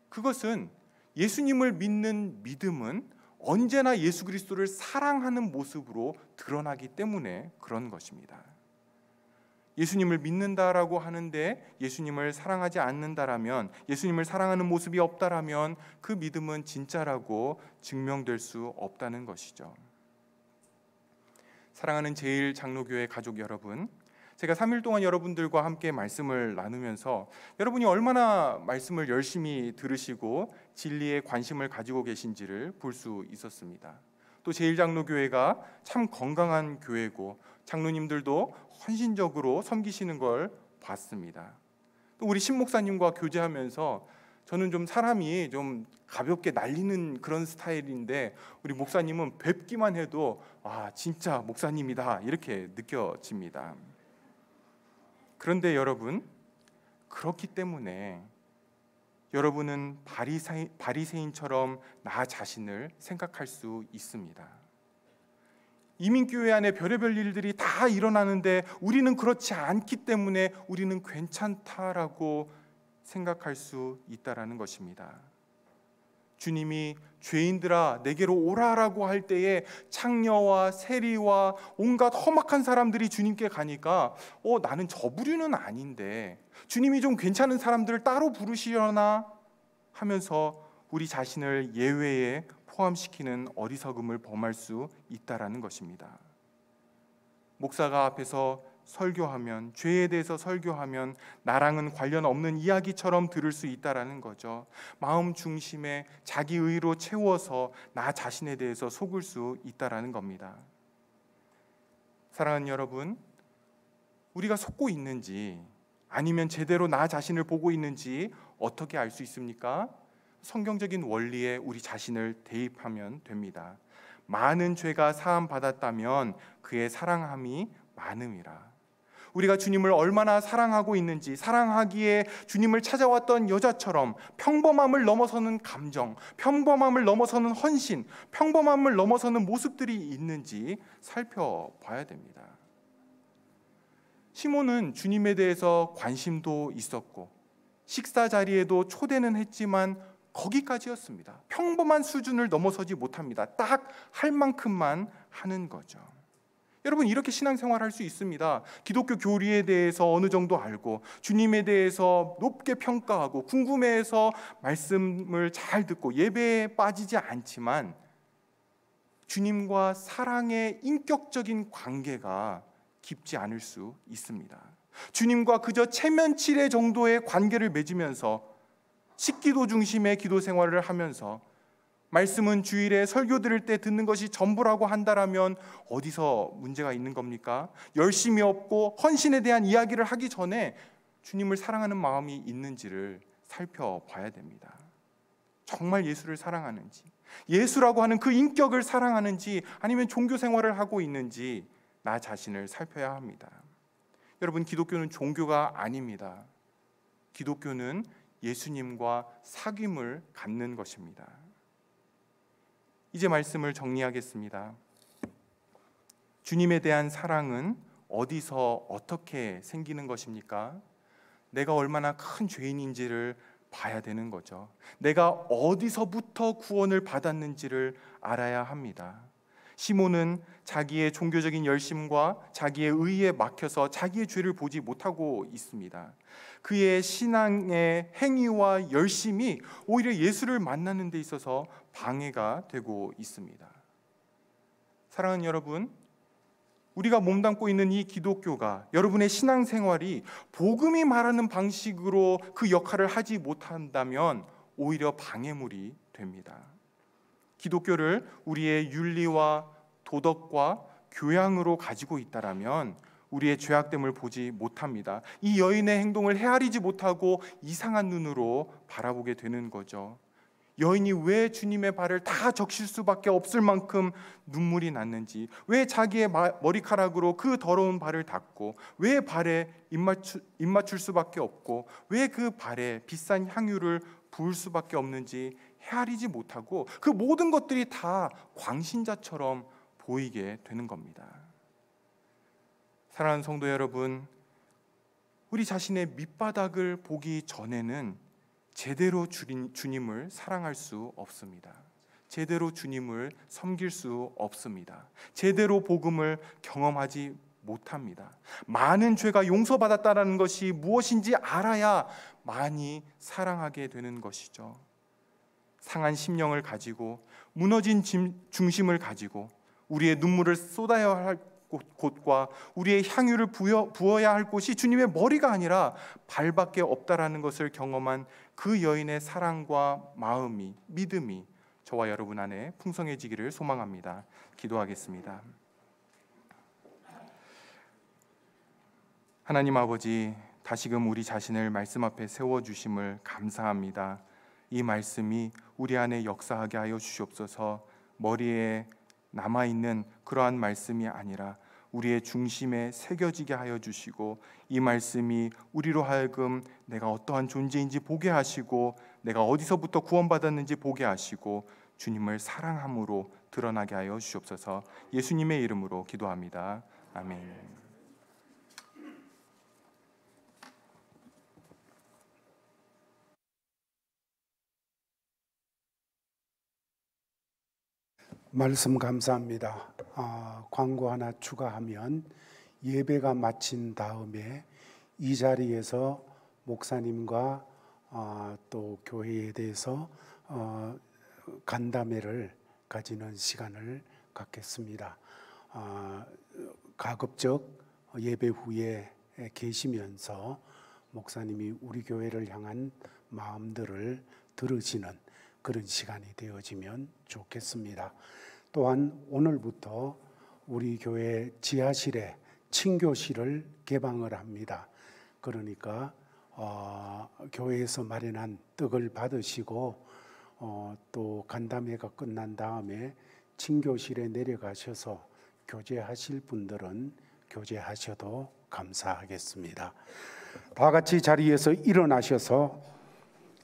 그것은 예수님을 믿는 믿음은 언제나 예수 그리스도를 사랑하는 모습으로 드러나기 때문에 그런 것입니다. 예수님을 믿는다라고 하는데 예수님을 사랑하지 않는다라면, 예수님을 사랑하는 모습이 없다라면 그 믿음은 진짜라고 증명될 수 없다는 것이죠. 사랑하는 제1장로교회 가족 여러분, 제가 3일 동안 여러분들과 함께 말씀을 나누면서 여러분이 얼마나 말씀을 열심히 들으시고 진리에 관심을 가지고 계신지를 볼 수 있었습니다. 또 제1장로교회가 참 건강한 교회고 장로님들도 헌신적으로 섬기시는 걸 봤습니다. 또 우리 신목사님과 교제하면서 저는 좀 사람이 좀 가볍게 날리는 그런 스타일인데 우리 목사님은 뵙기만 해도 진짜 목사님이다 이렇게 느껴집니다. 그런데 여러분, 그렇기 때문에 여러분은 바리새인처럼 나 자신을 생각할 수 있습니다. 이민교회 안에 별의별 일들이 다 일어나는데 우리는 그렇지 않기 때문에 우리는 괜찮다라고 생각할 수 있다라는 것입니다. 주님이 죄인들아 내게로 오라라고 할 때에 창녀와 세리와 온갖 험악한 사람들이 주님께 가니까 나는 저 부류는 아닌데 주님이 좀 괜찮은 사람들을 따로 부르시려나 하면서 우리 자신을 예외에 포함시키는 어리석음을 범할 수 있다라는 것입니다. 목사가 앞에서 설교하면, 죄에 대해서 설교하면 나랑은 관련 없는 이야기처럼 들을 수 있다라는 거죠. 마음 중심에 자기 의로 채워서 나 자신에 대해서 속을 수 있다라는 겁니다. 사랑하는 여러분, 우리가 속고 있는지 아니면 제대로 나 자신을 보고 있는지 어떻게 알 수 있습니까? 성경적인 원리에 우리 자신을 대입하면 됩니다. 많은 죄가 사함 받았다면 그의 사랑함이 많음이라. 우리가 주님을 얼마나 사랑하고 있는지, 사랑하기에 주님을 찾아왔던 여자처럼 평범함을 넘어서는 감정, 평범함을 넘어서는 헌신, 평범함을 넘어서는 모습들이 있는지 살펴봐야 됩니다. 시몬은 주님에 대해서 관심도 있었고 식사 자리에도 초대는 했지만 거기까지였습니다. 평범한 수준을 넘어서지 못합니다. 딱 할 만큼만 하는 거죠. 여러분, 이렇게 신앙생활할 수 있습니다. 기독교 교리에 대해서 어느 정도 알고 주님에 대해서 높게 평가하고 궁금해해서 말씀을 잘 듣고 예배에 빠지지 않지만 주님과 사랑의 인격적인 관계가 깊지 않을 수 있습니다. 주님과 그저 체면치레 정도의 관계를 맺으면서 식기도 중심의 기도 생활을 하면서 말씀은 주일에 설교 들을 때 듣는 것이 전부라고 한다라면 어디서 문제가 있는 겁니까? 열심이 없고 헌신에 대한 이야기를 하기 전에 주님을 사랑하는 마음이 있는지를 살펴봐야 됩니다. 정말 예수를 사랑하는지, 예수라고 하는 그 인격을 사랑하는지, 아니면 종교 생활을 하고 있는지 나 자신을 살펴야 합니다. 여러분, 기독교는 종교가 아닙니다. 기독교는 예수님과 사귐을 갖는 것입니다. 이제 말씀을 정리하겠습니다. 주님에 대한 사랑은 어디서 어떻게 생기는 것입니까? 내가 얼마나 큰 죄인인지를 봐야 되는 거죠. 내가 어디서부터 구원을 받았는지를 알아야 합니다. 시몬은 자기의 종교적인 열심과 자기의 의에 막혀서 자기의 죄를 보지 못하고 있습니다. 그의 신앙의 행위와 열심이 오히려 예수를 만나는 데 있어서 방해가 되고 있습니다. 사랑하는 여러분, 우리가 몸담고 있는 이 기독교가, 여러분의 신앙생활이 복음이 말하는 방식으로 그 역할을 하지 못한다면 오히려 방해물이 됩니다. 기독교를 우리의 윤리와 도덕과 교양으로 가지고 있다라면 우리의 죄악됨을 보지 못합니다. 이 여인의 행동을 헤아리지 못하고 이상한 눈으로 바라보게 되는 거죠. 여인이 왜 주님의 발을 다 적실 수밖에 없을 만큼 눈물이 났는지, 왜 자기의 머리카락으로 그 더러운 발을 닦고, 왜 발에 입 맞출 수밖에 없고, 왜 그 발에 비싼 향유를 부을 수밖에 없는지 헤아리지 못하고 그 모든 것들이 다 광신자처럼 보이게 되는 겁니다. 사랑하는 성도 여러분, 우리 자신의 밑바닥을 보기 전에는 제대로 주님을 사랑할 수 없습니다. 제대로 주님을 섬길 수 없습니다. 제대로 복음을 경험하지 못합니다. 많은 죄가 용서받았다는 것이 무엇인지 알아야 많이 사랑하게 되는 것이죠. 상한 심령을 가지고 무너진 중심을 가지고 우리의 눈물을 쏟아야 할 곳과 우리의 향유를 부어야 할 곳이 주님의 머리가 아니라 발밖에 없다라는 것을 경험한 그 여인의 사랑과 마음이, 믿음이 저와 여러분 안에 풍성해지기를 소망합니다. 기도하겠습니다. 하나님 아버지, 다시금 우리 자신을 말씀 앞에 세워주심을 감사합니다. 이 말씀이 우리 안에 역사하게 하여 주시옵소서. 머리에 남아있는 그러한 말씀이 아니라 우리의 중심에 새겨지게 하여 주시고, 이 말씀이 우리로 하여금 내가 어떠한 존재인지 보게 하시고, 내가 어디서부터 구원받았는지 보게 하시고, 주님을 사랑함으로 드러나게 하여 주시옵소서. 예수님의 이름으로 기도합니다. 아멘. 말씀 감사합니다. 광고 하나 추가하면, 예배가 마친 다음에 이 자리에서 목사님과 또 교회에 대해서 간담회를 가지는 시간을 갖겠습니다. 가급적 예배 후에 계시면서 목사님이 우리 교회를 향한 마음들을 들으시는 그런 시간이 되어지면 좋겠습니다. 또한 오늘부터 우리 교회 지하실에 친교실을 개방을 합니다. 그러니까 교회에서 마련한 떡을 받으시고 또 간담회가 끝난 다음에 친교실에 내려가셔서 교제하실 분들은 교제하셔도 감사하겠습니다. 다 같이 자리에서 일어나셔서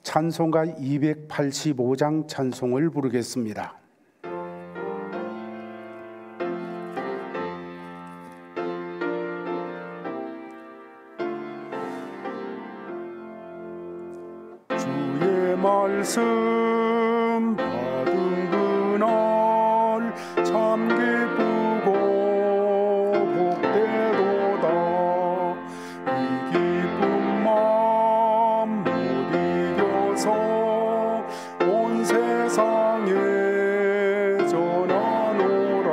찬송가 285장 찬송을 부르겠습니다. 주의 말씀 받은 그날 참 기쁘고 복되도다. 이 기쁜 마음 못 이겨서 온 세상에 전하노라.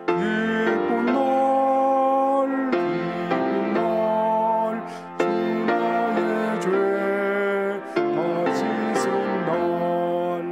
기쁜 날 주 나의 죄 다 씻은 날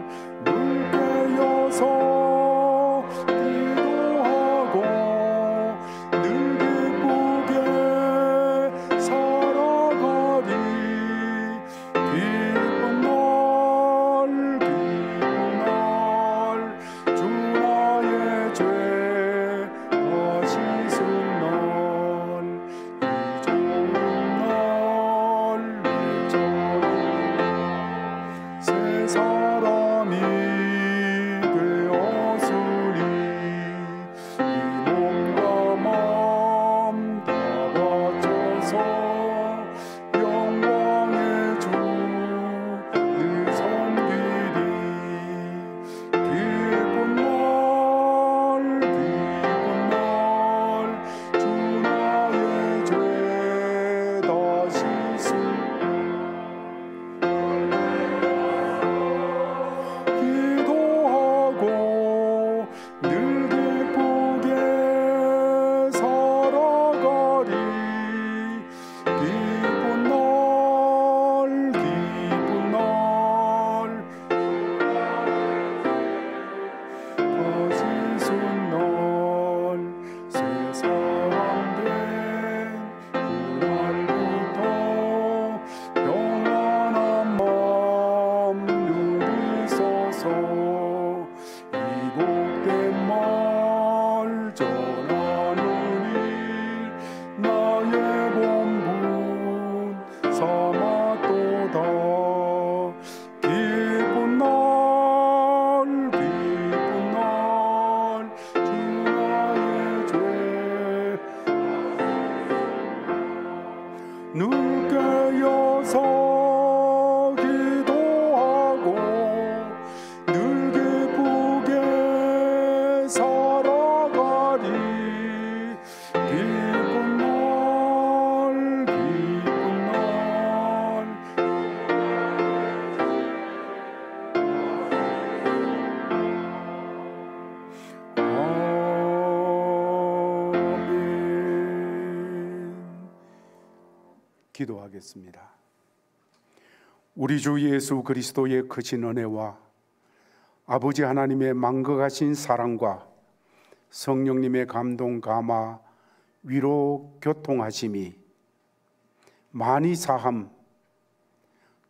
기도하겠습니다. 우리 주 예수 그리스도의 크신 은혜와 아버지 하나님의 만극하신 사랑과 성령님의 감동, 감화, 위로, 교통하심이 많이 사함,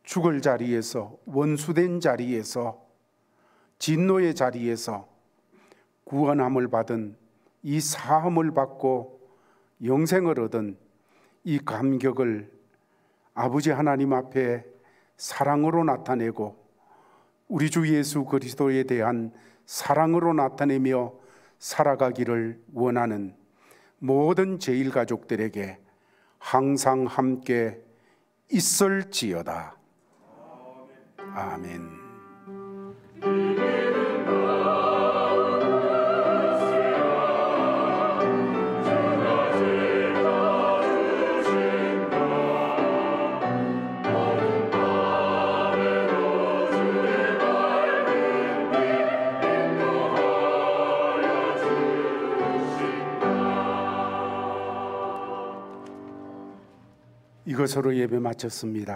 죽을 자리에서, 원수된 자리에서, 진노의 자리에서 구원함을 받은, 이 사함을 받고 영생을 얻은 이 감격을 아버지 하나님 앞에 사랑으로 나타내고 우리 주 예수 그리스도에 대한 사랑으로 나타내며 살아가기를 원하는 모든 제일가족들에게 항상 함께 있을지어다. 아멘. 이것으로 예배 마쳤습니다.